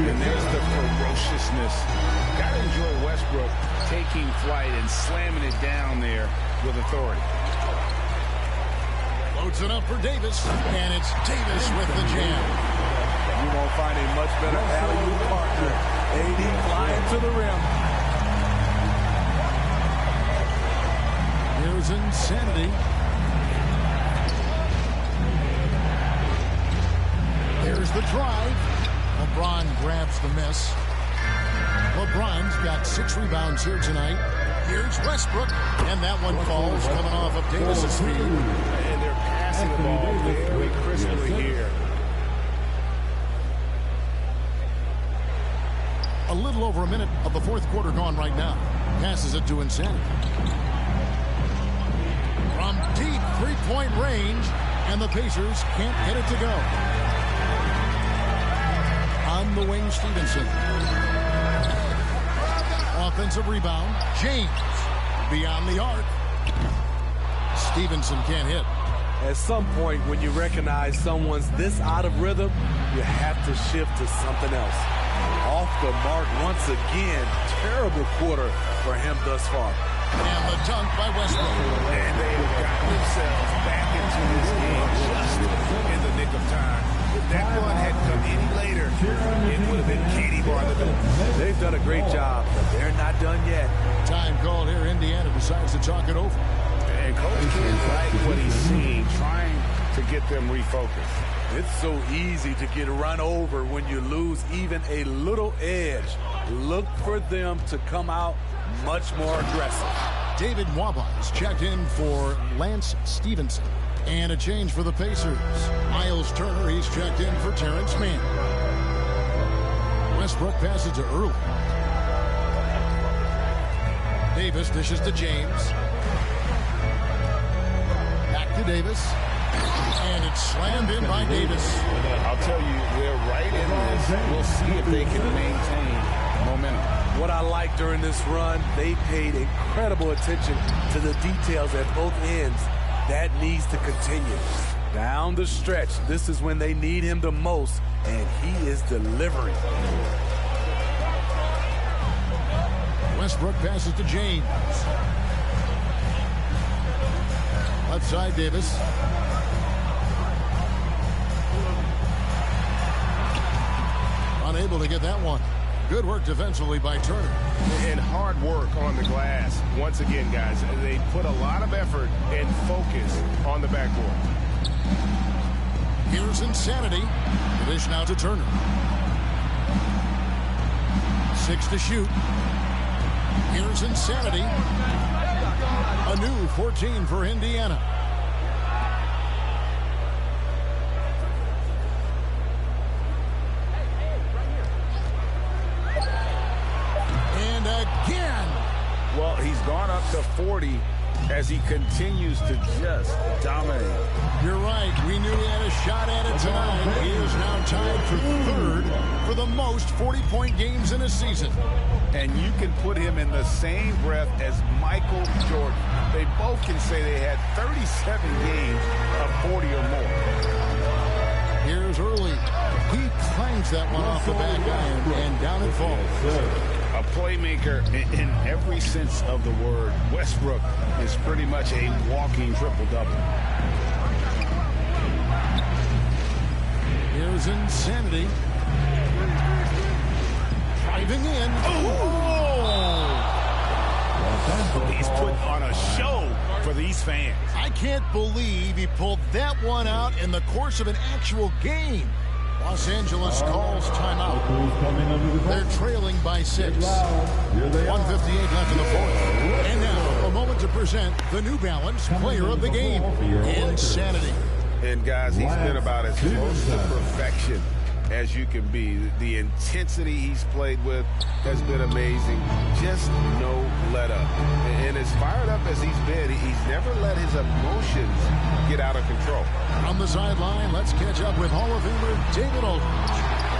And there's the ferociousness. Got to enjoy Westbrook taking flight and slamming it down there with authority. Loads it up for Davis. And it's Davis with the jam. You won't find a much better alley-oop partner. AD flying to the rim. Here's Insanity. Here's the drive. LeBron grabs the miss. LeBron's got 6 rebounds here tonight. Here's Westbrook. And that one falls coming off of Davis's feet. And they're passing the ball very crisply here. A little over a minute of the 4th quarter gone right now. Passes it to Insanity. From deep 3-point range, and the Pacers can't get it to go. On the wing, Stevenson. Offensive rebound. James beyond the arc. Stevenson can't hit. At some point, when you recognize someone's this out of rhythm, you have to shift to something else. Off the mark once again. Terrible quarter for him thus far. And the dunk by Westbrook. And they have got themselves back into this game just in the nick of time. If that one had come any later, it would have been Katie bar the door. They've done a great job, but they're not done yet. Time called here. Indiana decides to talk it over. And Coach can't like what he's seeing, trying to get them refocused. It's so easy to get run over when you lose even a little edge. Look for them to come out much more aggressive. David Nwaba is checked in for Lance Stevenson. And a change for the Pacers. Miles Turner, he's checked in for Terrence Mann. Westbrook passes to Early. Davis dishes to James. Back to Davis. And it's slammed in by Davis. I'll tell you, they're right in this. We'll see if they can maintain momentum. What I like during this run, they paid incredible attention to the details at both ends. That needs to continue. Down the stretch, this is when they need him the most, and he is delivering. Westbrook passes to James. Left side, Davis. Unable to get that one. Good work defensively by Turner. And hard work on the glass. Once again, guys, they put a lot of effort and focus on the backboard. Here's Insanity. The dish now to Turner. 6 to shoot. Here's Insanity. A new 14 for Indiana. And again. Well, he's gone up to 40 as he continues to just dominate. You're right. We knew he had a shot at it tonight. He is now tied for third for the most 40-point games in a season. And you can put him in the same breath as Michael Jordan. They both can say they had 37 games of 40 or more. Here's Early. He clangs that one off the back iron, and down it falls. A playmaker in every sense of the word. Westbrook is pretty much a walking triple-double. Here's Insanity. Driving in. He's put on a show for these fans. I can't believe he pulled that one out in the course of an actual game. Los Angeles calls timeout. They're trailing by 6. 1:58 left in the fourth. And now, a moment to present the New Balance player of the game, Insanity. And guys, he's been about as close to perfection as you can be. The intensity he's played with has been amazing. Just no let up. And as fired up as he's been, he's never let his emotions get out of control. On the sideline, let's catch up with Hall of Famer David Aldridge.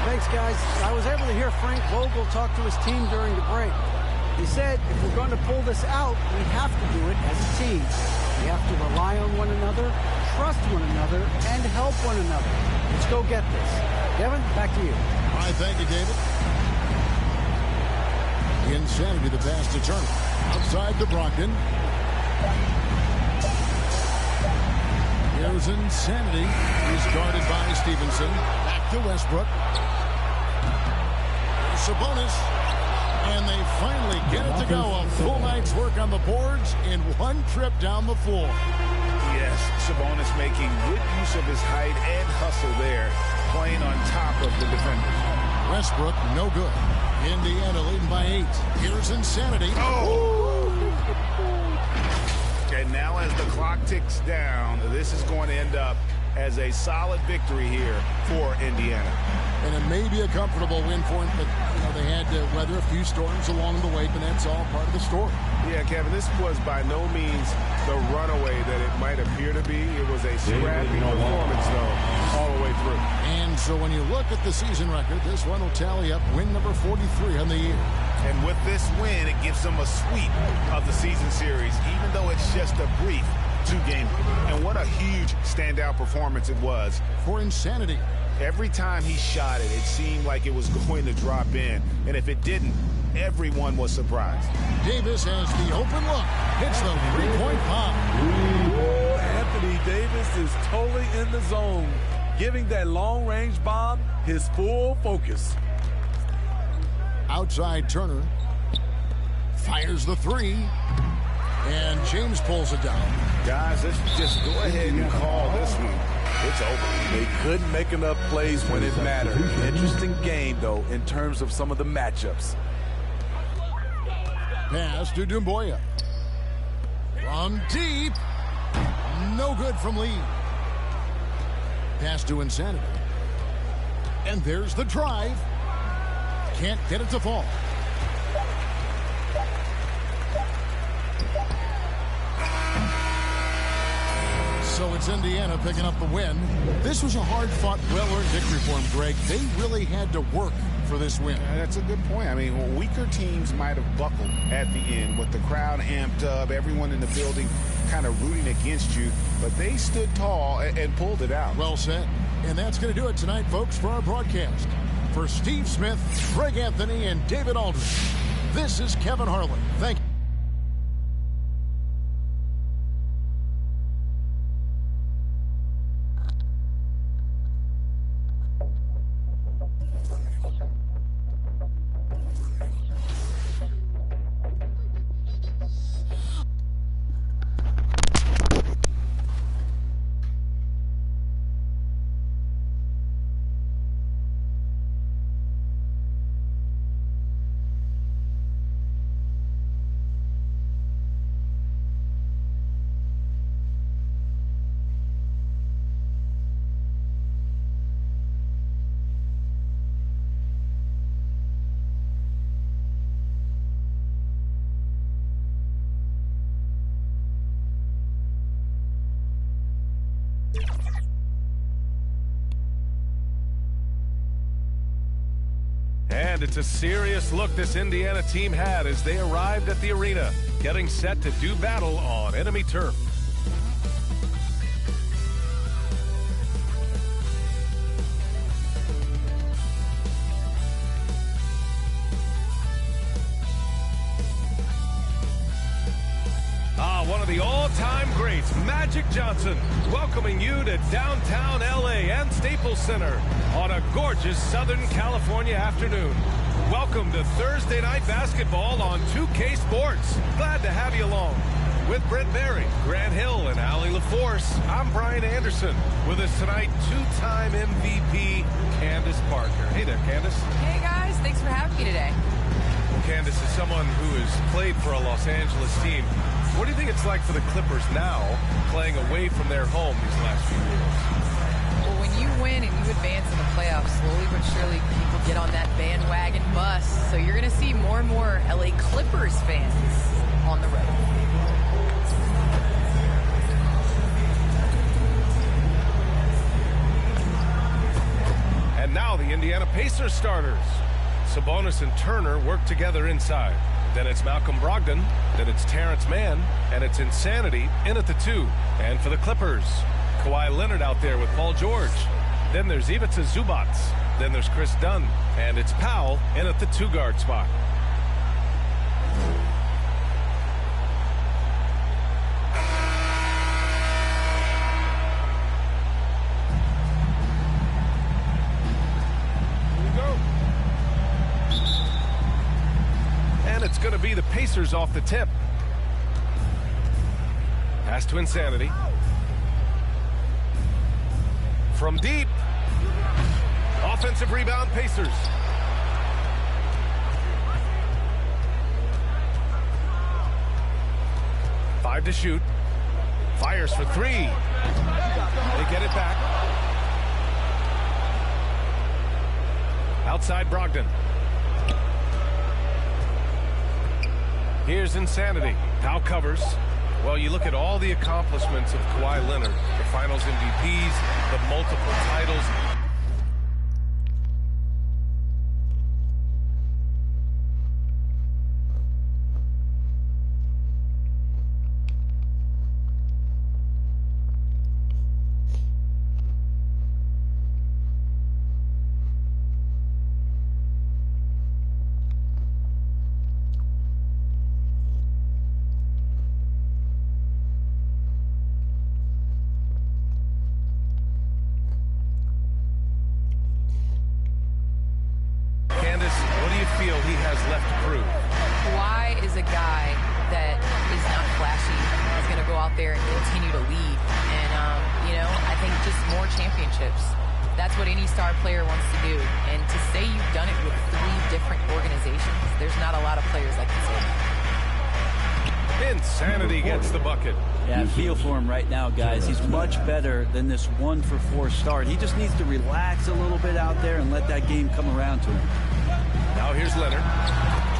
Thanks, guys. I was able to hear Frank Vogel talk to his team during the break. He said, if we're going to pull this out, we have to do it as a team. We have to rely on one another, trust one another, and help one another. Let's go get this. Kevin, back to you. All right, thank you, David. The Insanity, the pass to Turner. Outside to Brogdon. Here's Insanity. He's guarded by Stevenson. Back to Westbrook. Here's Sabonis. And they finally get it to go. A full night's work on the boards in one trip down the floor. Yes, Sabonis making good use of his height and hustle there, playing on top of the defenders. Westbrook, no good. Indiana leading by 8. Here's Insanity. And now as the clock ticks down, this is going to end up as a solid victory here for Indiana. And it may be a comfortable win for him, but they had to weather a few storms along the way, but that's all part of the story. Yeah, Kevin, this was by no means the runaway that it might appear to be. It was a scrappy performance, though, all the way through. And so when you look at the season record, this one will tally up win number 43 on the year. And with this win, it gives them a sweep of the season series, even though it's just a brief 2-game. And what a huge standout performance it was for Insanity. Every time he shot it, it seemed like it was going to drop in. And if it didn't, everyone was surprised. Davis has the open look. Hits the three-point bomb. Anthony Davis is totally in the zone, giving that long-range bomb his full focus. Outside Turner. Fires the 3. And James pulls it down. Guys, let's just go ahead and call this one. It's over. They couldn't make enough plays when it mattered. Interesting game, though, in terms of some of the matchups. Pass to Dumboya. From deep. No good from Lee. Pass to Insanity. And there's the drive. Can't get it to fall. So it's Indiana picking up the win. This was a hard-fought, well-earned victory for them, Greg. They really had to work for this win. That's a good point. I mean, weaker teams might have buckled at the end with the crowd amped up, everyone in the building kind of rooting against you, but they stood tall and pulled it out. Well said. And that's going to do it tonight, folks, for our broadcast. For Steve Smith, Greg Anthony, and David Aldridge, this is Kevin Harlan. Thank you. And it's a serious look this Indiana team had as they arrived at the arena, getting set to do battle on enemy turf. One of the all-time greats, Magic Johnson, welcoming you to downtown LA and Staples Center on a gorgeous Southern California afternoon. Welcome to Thursday Night Basketball on 2K Sports. Glad to have you along. With Brent Berry, Grant Hill, and Allie LaForce, I'm Brian Anderson. With us tonight, two-time MVP, Candace Parker. Hey there, Candace. Hey, guys. Thanks for having me today. Candace is someone who has played for a Los Angeles team. What do you think it's like for the Clippers now, playing away from their home these last few years? Well, when you win and you advance in the playoffs, slowly but surely people get on that bandwagon bus. So you're going to see more and more LA Clippers fans on the road. And now the Indiana Pacers starters. Sabonis and Turner work together inside. Then it's Malcolm Brogdon, then it's Terrence Mann, and it's Insanity in at the 2. And for the Clippers, Kawhi Leonard out there with Paul George. Then there's Ivica Zubac. Then there's Chris Dunn, and it's Powell in at the 2-guard spot. It's going to be the Pacers off the tip. Pass to Insanity. From deep. Offensive rebound, Pacers. Five to shoot. Fires for 3. They get it back. Outside Brogdon. Here's Insanity. Powell covers. Well, you look at all the accomplishments of Kawhi Leonard, the Finals MVPs, the multiple titles. Feel he has left to prove? Kawhi is a guy that is not flashy. He's going to go out there and continue to lead. And, you know, I think just more championships. That's what any star player wants to do. And to say you've done it with 3 different organizations, there's not a lot of players that can say that. Insanity gets the bucket. Yeah, I feel for him right now, guys. He's much better than this 1-for-4 start. He just needs to relax a little bit out there and let that game come around to him. Now here's Leonard.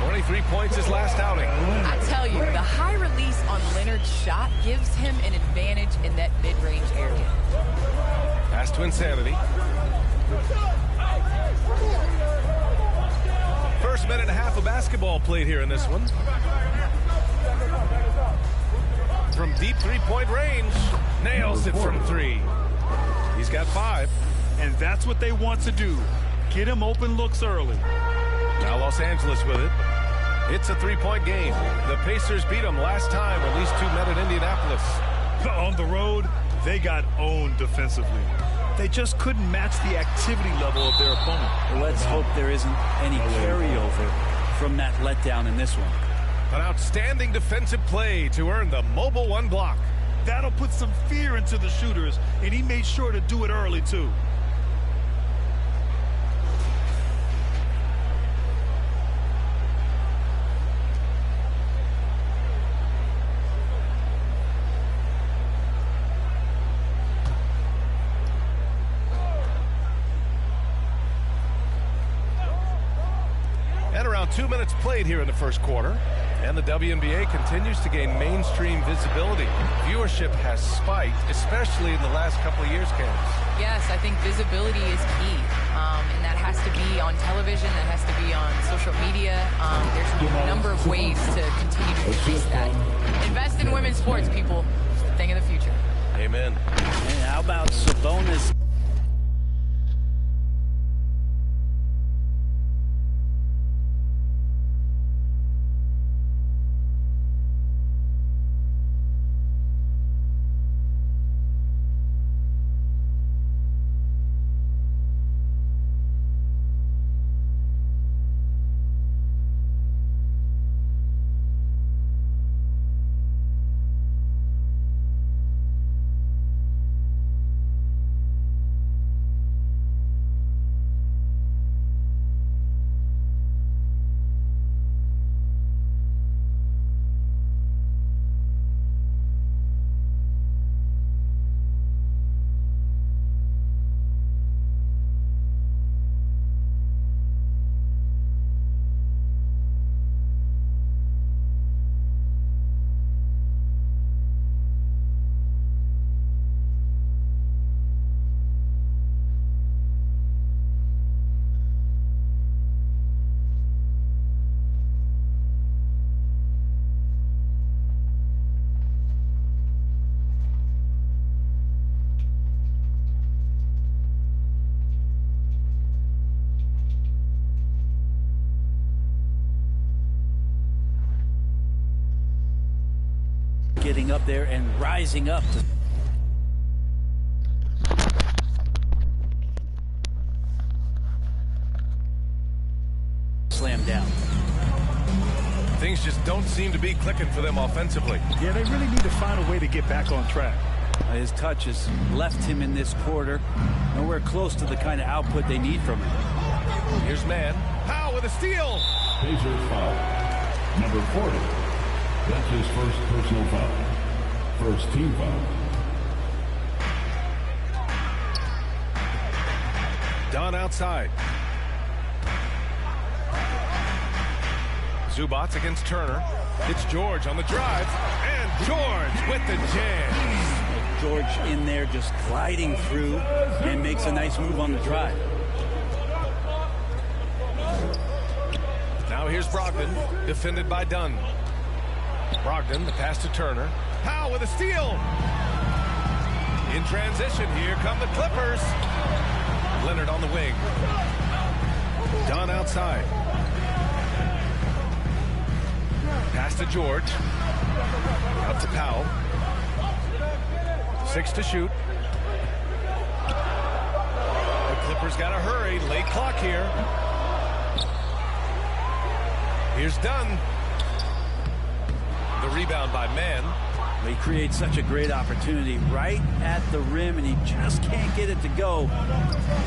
23 points his last outing. I tell you, the high release on Leonard's shot gives him an advantage in that mid-range area. Pass to Insanity. First minute and a half of basketball played here in this one. From deep three-point range, nails it from 3. He's got 5. And that's what they want to do. Get him open looks early. Now Los Angeles with it. It's a three-point game. The Pacers beat them last time, at least 2 met at Indianapolis. On the road, they got owned defensively. They just couldn't match the activity level of their opponent. Well, let's hope there isn't any carryover from that letdown in this one. An outstanding defensive play to earn the Mobile 1 block. That'll put some fear into the shooters, and he made sure to do it early, too. And around 2 minutes played here in the first quarter. And the WNBA continues to gain mainstream visibility. Viewership has spiked, especially in the last couple of years, Candace. Yes, I think visibility is key. And that has to be on television, that has to be on social media. There's a number of ways to continue to increase that. Invest in women's sports, people. It's the thing of the future. Amen. And how about Sabonis? Getting up there and rising up to slam down. Things just don't seem to be clicking for them offensively. Yeah, they really need to find a way to get back on track. His touch has left him in this quarter. Nowhere close to the kind of output they need from him. Here's Mann. Powell with a steal. Pacers foul. Number 40. That's his first personal foul. First team foul. Dunn outside. Zubats against Turner. It's George on the drive. And George with the jam. George in there just gliding through and makes a nice move on the drive. Now here's Brogdon, defended by Dunn. Brogdon, the pass to Turner. Powell with a steal. In transition, here come the Clippers. Leonard on the wing. Dunn outside. Pass to George. Out to Powell. 6 to shoot. The Clippers got to hurry. Late clock here. Here's Dunn. The rebound by Mann. He creates such a great opportunity right at the rim, and he just can't get it to go.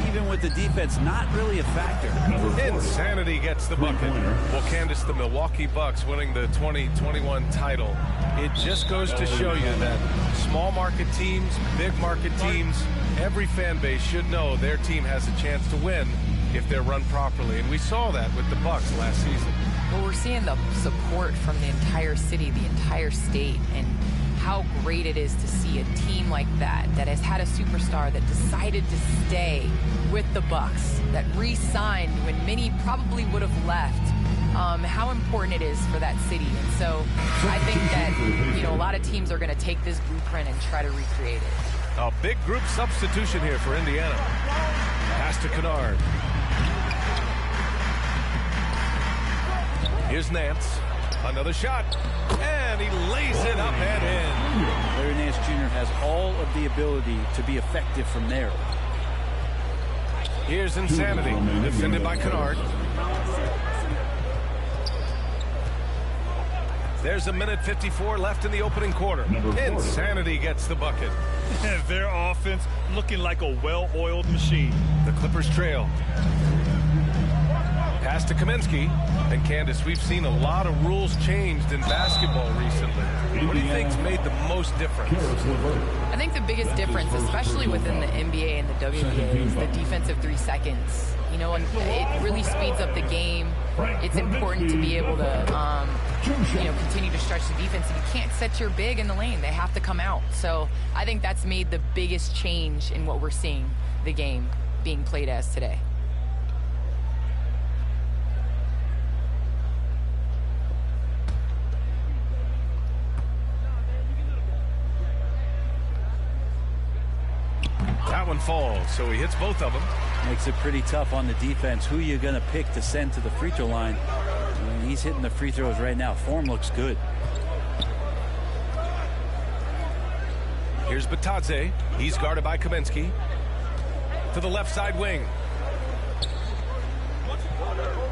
Even with the defense not really a factor. Insanity gets the bucket. Well, Candace, the Milwaukee Bucks winning the 2021 title. It just goes to show you that small market teams, big market teams, every fan base should know their team has a chance to win if they're run properly. And we saw that with the Bucks last season. But we're seeing the support from the entire city, the entire state, and how great it is to see a team like that has had a superstar that decided to stay with the Bucks, that re-signed when many probably would have left. How important it is for that city. And so I think that, you know, a lot of teams are going to take this blueprint and try to recreate it. A big group substitution here for Indiana. Pass to Kennard. Here's Nance. Another shot. And he lays it up and in. Larry Nance Jr. has all of the ability to be effective from there. Here's Insanity. Defended by Kennard. There's a minute 54 left in the opening quarter. Insanity gets the bucket. Their offense looking like a well-oiled machine. The Clippers trail. Pass to Kaminsky. And Candace, we've seen a lot of rules changed in basketball recently. What do you think's made the most difference? I think the biggest difference, especially within the NBA and the WNBA, is the defensive 3 seconds. You know, and it really speeds up the game. It's important to be able to, you know, continue to stretch the defense. If you can't set your big in the lane, they have to come out. So I think that's made the biggest change in what we're seeing the game being played as today. That one falls, so he hits both of them. Makes it pretty tough on the defense. Who you're going to pick to send to the free throw line. I mean, he's hitting the free throws right now. Form looks good. Here's Batadze. He's guarded by Kaminsky. To the left side wing.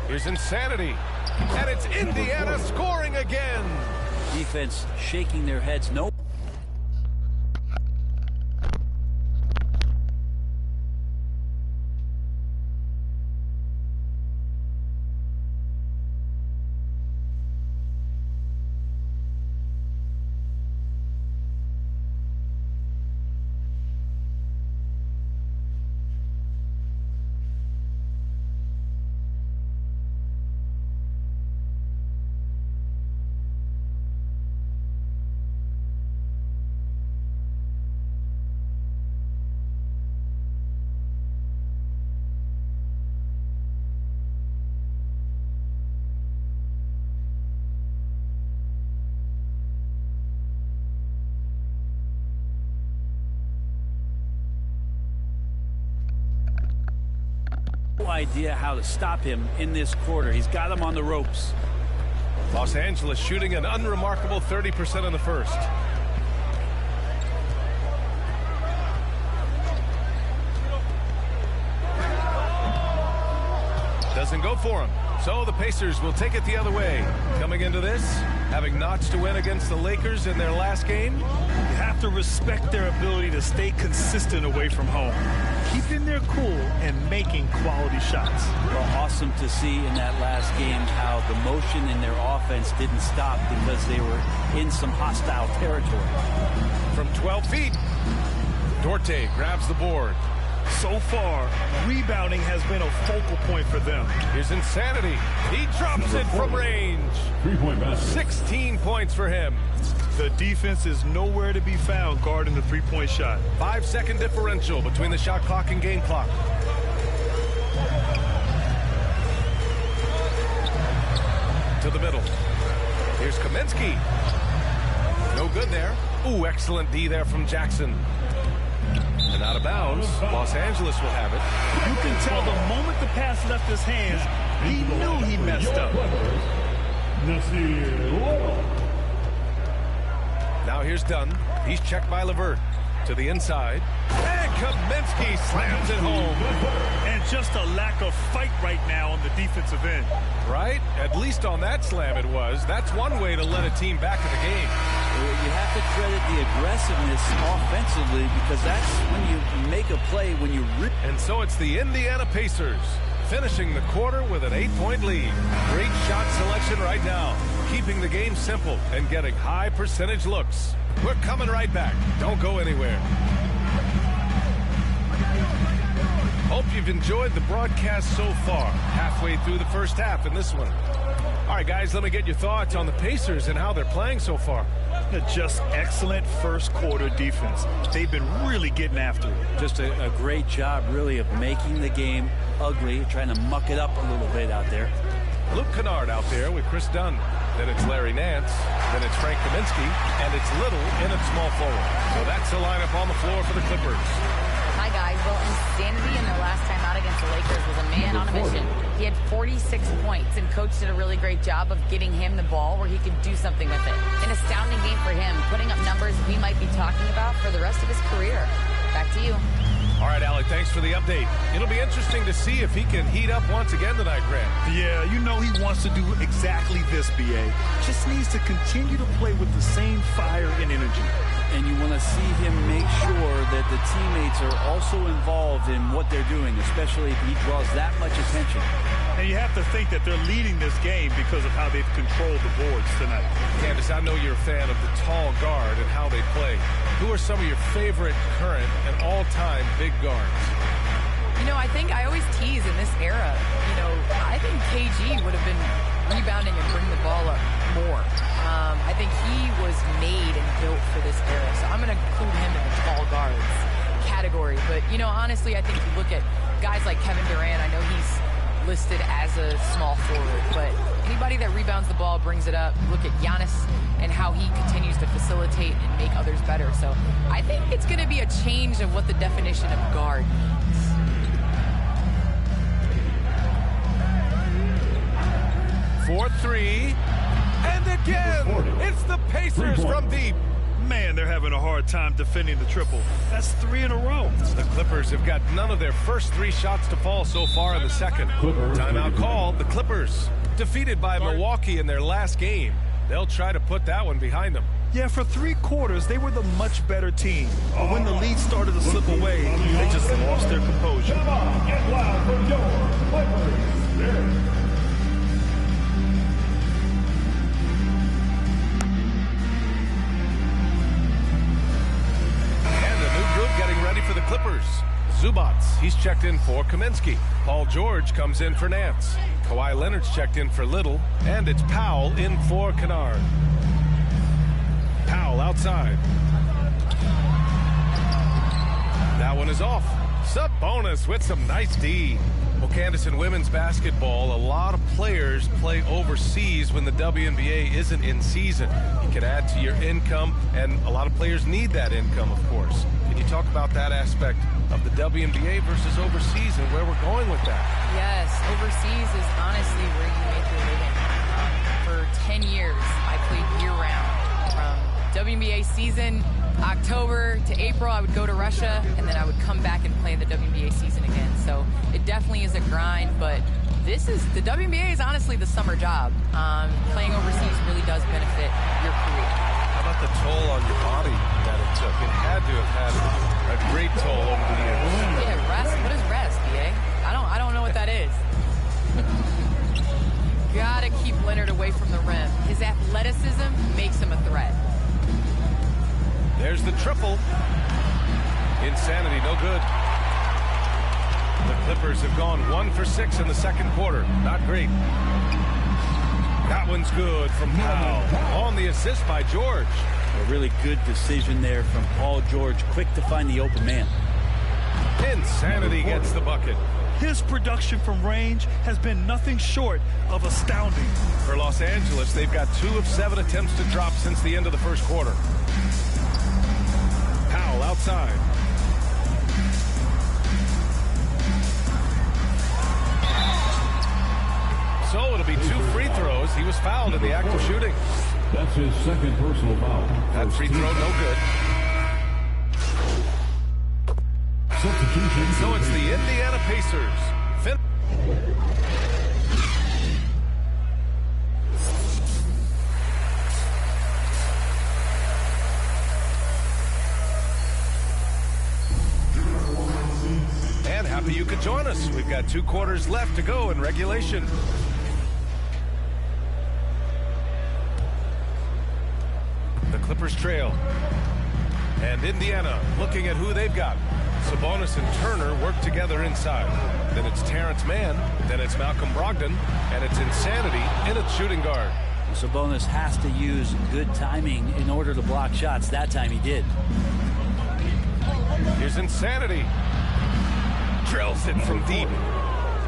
Here's Insanity. And it's Indiana scoring again. Defense shaking their heads. No. Idea how to stop him in this quarter. He's got him on the ropes. Los Angeles shooting an unremarkable 30% in the first. Doesn't go for him. So the Pacers will take it the other way. Coming into this, having notched a win against the Lakers in their last game. You have to respect their ability to stay consistent away from home, keeping their cool and making quality shots. Well, awesome to see in that last game how the motion in their offense didn't stop because they were in some hostile territory. From 12 feet, Dorte grabs the board. So far, rebounding has been a focal point for them. Here's Insanity. He drops it from range. 16 points for him. The defense is nowhere to be found guarding the three-point shot. 5-second differential between the shot clock and game clock. To the middle. Here's Kaminsky. No good there. Ooh, excellent D there from Jackson. And out of bounds, Los Angeles will have it. You can tell the moment the pass left his hands, he knew he messed up. Now here's Dunn. He's checked by LeVert. To the inside. And Kaminsky slams it home. And just a lack of fight right now on the defensive end. Right? At least on that slam it was. That's one way to let a team back in the game. You have to credit the aggressiveness offensively because that's when you make a play, when you rip. And so it's the Indiana Pacers finishing the quarter with an 8-point lead. Great shot selection right now, keeping the game simple and getting high percentage looks. We're coming right back. Don't go anywhere. Hope you've enjoyed the broadcast so far. Halfway through the first half in this one. All right, guys, let me get your thoughts on the Pacers and how they're playing so far. Just excellent first quarter defense. They've been really getting after it. Just a great job, really, of making the game ugly, trying to muck it up a little bit out there. Luke Kennard out there with Chris Dunn. Then it's Larry Nance. Then it's Frank Kaminsky. And it's Little in at small forward. So that's the lineup on the floor for the Clippers. Hi, guys. Well, insanity in their last time out against the Lakers was a man on a mission. He had 46 points, and Coach did a really great job of getting him the ball where he could do something with it. An astounding game for him, putting up numbers we might be talking about for the rest of his career. Back to you. All right, Alec, thanks for the update. It'll be interesting to see if he can heat up once again tonight, Grant. Yeah, you know he wants to do exactly this, B.A. Just needs to continue to play with the same fire and energy. And you want to see him make sure that the teammates are also involved in what they're doing, especially if he draws that much attention. And you have to think that they're leading this game because of how they've controlled the boards tonight. Candace, I know you're a fan of the tall guard and how they play. Who are some of your favorite current and all-time big guards? You know, I think I always tease in this era, you know, I think KG would have been rebounding and bringing the ball up more. I think he was made and built for this era, so I'm going to include him in the tall guards category. But, you know, honestly, I think you look at guys like Kevin Durant, I know he's listed as a small forward, but anybody that rebounds the ball, brings it up. Look at Giannis and how he continues to facilitate and make others better. So I think it's going to be a change of what the definition of guard means. For three, and again, it's the Pacers from deep. Man, they're having a hard time defending the triple. That's 3 in a row. The Clippers have got none of their first 3 shots to fall so far in the second. Timeout called. The Clippers defeated by Milwaukee in their last game. They'll try to put that one behind them. Yeah, for 3 quarters, they were the much better team. But when the lead started to slip away, they just lost their composure. Come on, get loud for your Clippers. Getting ready for the Clippers. Zubats, he's checked in for Kaminsky. Paul George comes in for Nance. Kawhi Leonard's checked in for Little. And it's Powell in for Kennard. Powell outside. That one is off. Sabonis with some nice D. Well, Candace, in women's basketball, a lot of players play overseas when the WNBA isn't in season. You can add to your income, and a lot of players need that income, of course. Can you talk about that aspect of the WNBA versus overseas and where we're going with that? Yes, overseas is honestly where you make your living. For 10 years, I played year-round. From WNBA season, October to April, I would go to Russia, and then I would come back and play in the WNBA season again. So it definitely is a grind, but the WNBA is honestly the summer job. Playing overseas really does benefit your career. How about the toll on your body that it took? It had to have had a great toll over the years. Yeah, rest. What is rest, BA? I don't know what that is. Gotta keep Leonard away from the rim. His athleticism makes him a threat. There's the triple. Insanity, no good. The Clippers have gone 1 for 6 in the second quarter. Not great. That one's good from Powell. On the assist by George. A really good decision there from Paul George. Quick to find the open man. Insanity gets the bucket. His production from range has been nothing short of astounding. For Los Angeles, they've got 2 of 7 attempts to drop since the end of the first quarter. Powell outside. So it'll be 2 free throws. He was fouled in the act of shooting. That's his second personal foul. That free throw, no good. Substitution. So it's the Indiana Pacers. And happy you could join us. We've got 2 quarters left to go in regulation. The Clippers trail. And Indiana looking at who they've got. Sabonis and Turner work together inside. Then it's Terrence Mann, then it's Malcolm Brogdon, and it's Insanity in its shooting guard. Sabonis has to use good timing in order to block shots. That time he did. Here's Insanity. Drills it from deep.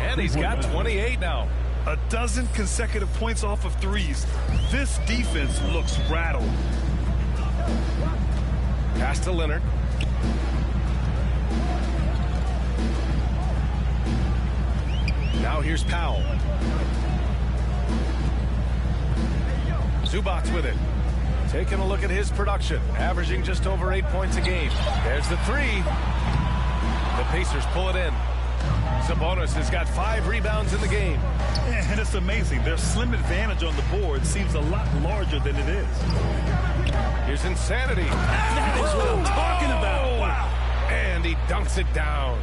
And he's got 28 now. A dozen consecutive points off of threes. This defense looks rattled. Pass to Leonard. Now here's Powell. Zubac's with it. Taking a look at his production, averaging just over 8 points a game. There's the three. The Pacers pull it in. Sabonis has got 5 rebounds in the game. And it's amazing. Their slim advantage on the board seems a lot larger than it is. Here's Insanity. That is what I'm talking about. Wow. And he dunks it down.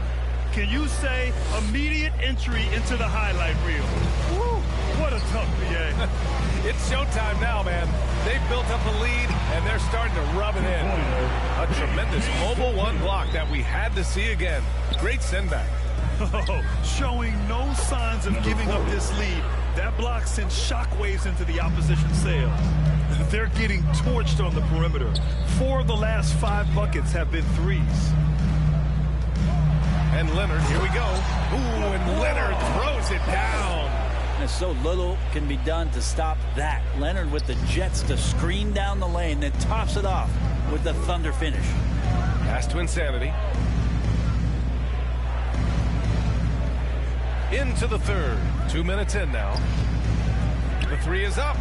Can you say immediate entry into the highlight reel? Woo, what a tough PA. It's showtime now, man. They've built up a lead, and they're starting to rub it in. A tremendous mobile one block that we had to see again. Great send-back. Oh, showing no signs of giving up this lead. That block sends shockwaves into the opposition sail. They're getting torched on the perimeter. 4 of the last 5 buckets have been threes. And Leonard, here we go. Ooh, and Leonard throws it down. And so little can be done to stop that. Leonard with the jets to screen down the lane, then tops it off with the thunder finish. Pass to Insanity. Into the third. 2 minutes in now. The three is up.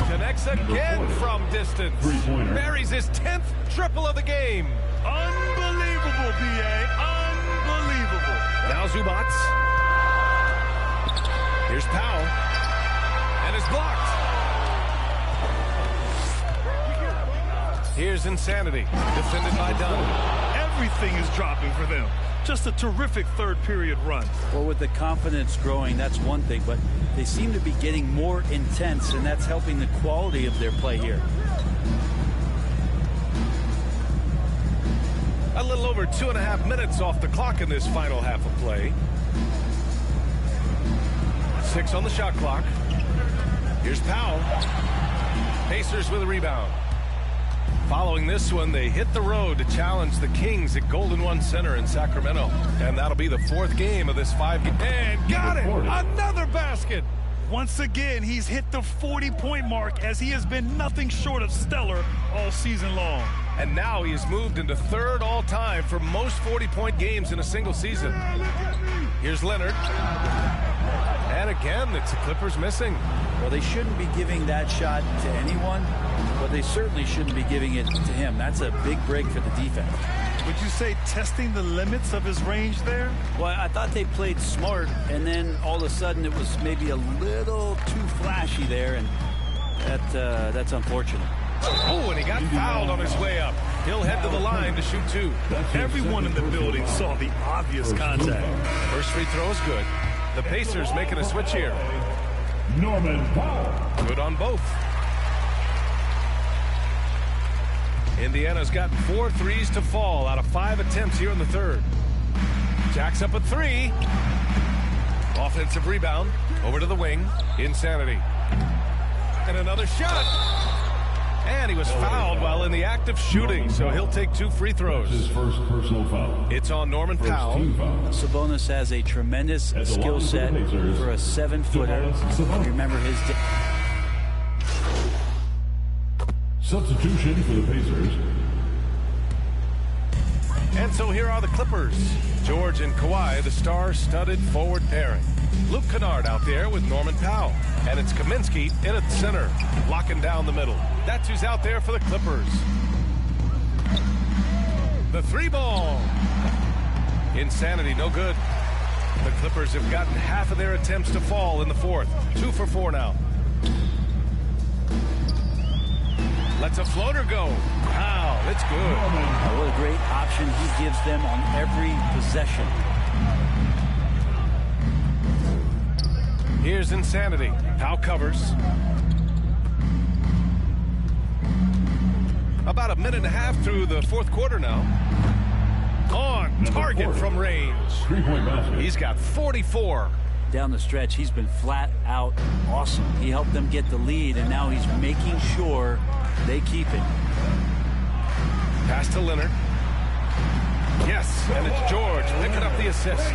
Connects again from distance. Buries his 10th triple of the game. Unbelievable, PA. Unbelievable. Now Zubac. Here's Powell. And it's blocked. Here's Insanity. Defended by Dunn. Everything is dropping for them. Just a terrific third period run. Well, with the confidence growing, that's one thing, but they seem to be getting more intense, and that's helping the quality of their play here. A little over 2.5 minutes off the clock in this final half of play. 6 on the shot clock. Here's Powell. Pacers with a rebound. Following this one, they hit the road to challenge the Kings at Golden One Center in Sacramento. And that'll be the 4th game of this 5-game. And got it! Another basket! Once again, he's hit the 40-point mark as he has been nothing short of stellar all season long. And now he has moved into 3rd all-time for most 40-point games in a single season. Here's Leonard. And again, it's the Clippers missing. Well, they shouldn't be giving that shot to anyone, but they certainly shouldn't be giving it to him. That's a big break for the defense. Would you say testing the limits of his range there? Well, I thought they played smart, and then all of a sudden it was maybe a little too flashy there, and that's unfortunate. Oh, and he got fouled on his way up. He'll head to the line to shoot 2. Everyone in the building saw the obvious contact. First free throw is good. The Pacers making a switch here. Norman Powell. Good on both. Indiana's got 4 threes to fall out of 5 attempts here in the third. Jacks up a 3. Offensive rebound. Over to the wing. Insanity. And another shot. And he was fouled while in the act of shooting, so he'll take 2 free throws. His first personal foul. It's on Norman Powell. Sabonis has a tremendous skill set for a 7-footer. Remember his... Substitution for the Pacers. And so here are the Clippers. George and Kawhi, the star-studded forward pairing. Luke Kennard out there with Norman Powell. And it's Kaminsky in at the center, locking down the middle. That's who's out there for the Clippers. The 3-ball. Insanity, no good. The Clippers have gotten half of their attempts to fall in the 4th. 2 for 4 now. Lets a floater go. Wow, it's good. Oh, what a great option he gives them on every possession. Here's Insanity. Powell covers. About a minute and a half through the 4th quarter now. On target from range. He's got 44. Down the stretch, he's been flat out awesome. He helped them get the lead, and now he's making sure they keep it. Pass to Leonard. Yes, and it's George picking up the assist.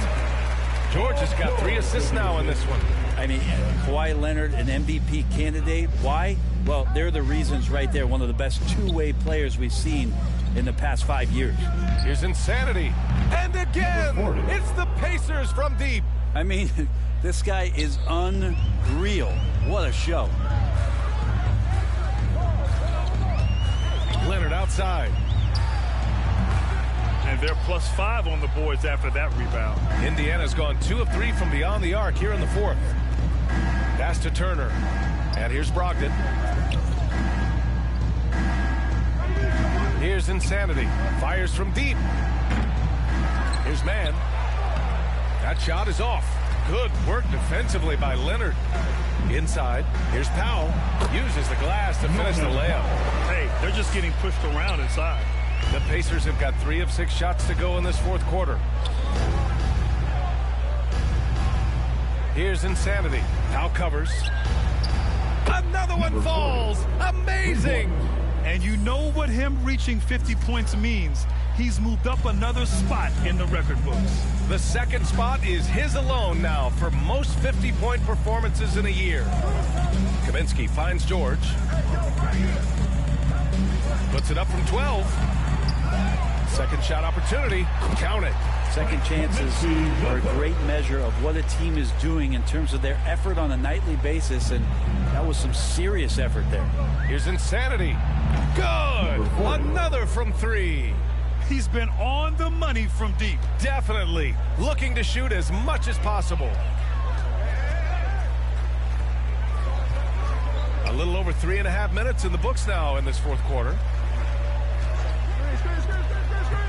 George has got 3 assists now in this one. I mean, Kawhi Leonard, an MVP candidate. Why? Well, they're the reasons right there. One of the best two-way players we've seen in the past 5 years. Here's Insanity. And again, it's the Pacers from deep. I mean, this guy is unreal. What a show. Leonard outside. And they're +5 on the boards after that rebound. Indiana's gone 2 of 3 from beyond the arc here in the 4th. Pass to Turner. And here's Brogdon. Here's Insanity. Fires from deep. Here's Mann. That shot is off. Good work defensively by Leonard. Inside. Here's Powell. Uses the glass to finish the layup. Hey, they're just getting pushed around inside. The Pacers have got 3 of 6 shots to go in this 4th quarter. Here's Insanity. Powell covers. Another one falls. Amazing. And you know what him reaching 50 points means. He's moved up another spot in the record books. The 2nd spot is his alone now for most 50-point performances in a year. Kaminsky finds George. Puts it up from 12. 2nd shot opportunity. Count it. Second chances are a great measure of what a team is doing in terms of their effort on a nightly basis, and that was some serious effort there. Here's Insanity. Good. Another from 3. He's been on the money from deep. Definitely. Looking to shoot as much as possible. A little over 3.5 minutes in the books now in this 4th quarter.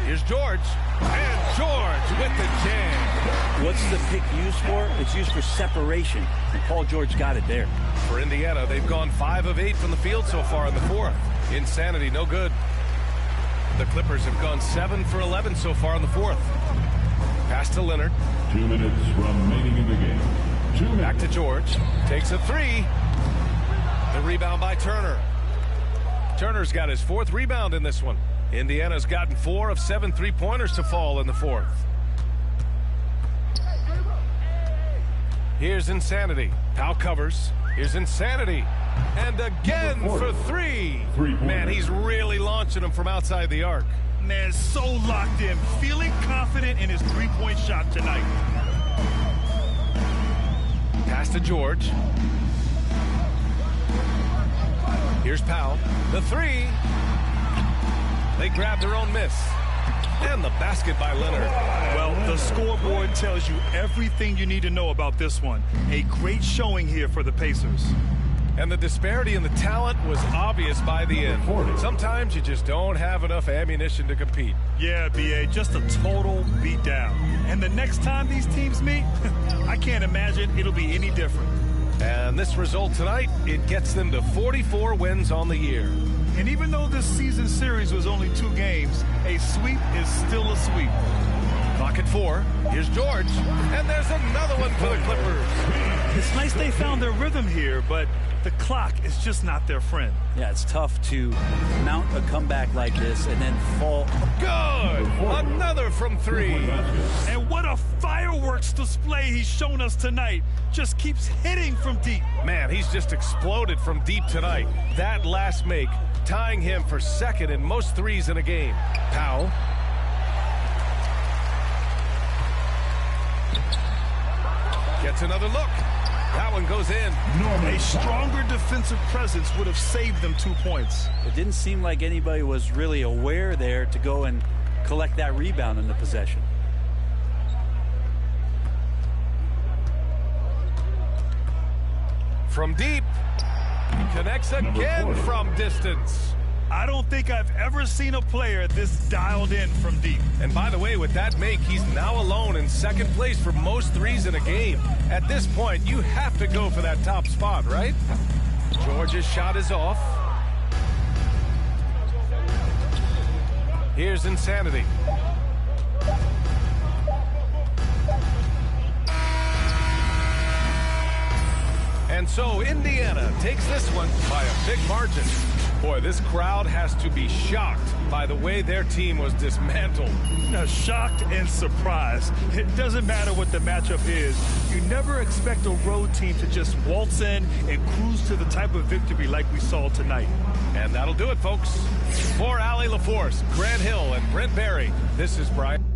Here's George. And George with the jam. What's the pick used for? It's used for separation. And Paul George got it there. For Indiana, they've gone 5 of 8 from the field so far in the 4th. Insanity, no good. The Clippers have gone 7 for 11 so far in the 4th. Pass to Leonard. 2 minutes remaining in the game. 2 minutes. Back to George. Takes a 3. The rebound by Turner. Turner's got his 4th rebound in this one. Indiana's gotten 4 of 7 3-pointers to fall in the 4th. Here's Insanity. Powell covers. Here's Insanity. And again for 3. Man, he's really launching them from outside the arc. Man, so locked in, feeling confident in his 3-point shot tonight. Pass to George. Here's Powell. The 3. They grab their own miss. And the basket by Leonard. Well, the scoreboard tells you everything you need to know about this one. A great showing here for the Pacers. And the disparity in the talent was obvious by the end. Sometimes you just don't have enough ammunition to compete. Yeah, B.A., just a total beatdown. And the next time these teams meet, I can't imagine it'll be any different. And this result tonight, it gets them to 44 wins on the year. And even though this season series was only 2 games, a sweep is still a sweep. Clock at 4. Here's George. And there's another one for the Clippers. It's nice they found their rhythm here, but the clock is just not their friend. Yeah, it's tough to mount a comeback like this and then fall. Good. Another from 3. And what a fireworks display he's shown us tonight. Just keeps hitting from deep. Man, he's just exploded from deep tonight. That last make, tying him for 2nd in most 3s in a game. Powell. Gets another look. That one goes in. A stronger defensive presence would have saved them 2 points. It didn't seem like anybody was really aware there to go and collect that rebound in the possession. From deep. Connects again from distance. I don't think I've ever seen a player this dialed in from deep. And by the way, with that make, he's now alone in 2nd place for most 3s in a game. At this point, you have to go for that top spot, right? George's shot is off. Here's Insanity. So Indiana takes this one by a big margin. Boy, this crowd has to be shocked by the way their team was dismantled. Now, shocked and surprised. It doesn't matter what the matchup is. You never expect a road team to just waltz in and cruise to the type of victory like we saw tonight. And that'll do it, folks. For Allie LaForce, Grant Hill, and Brent Barry, this is Brian.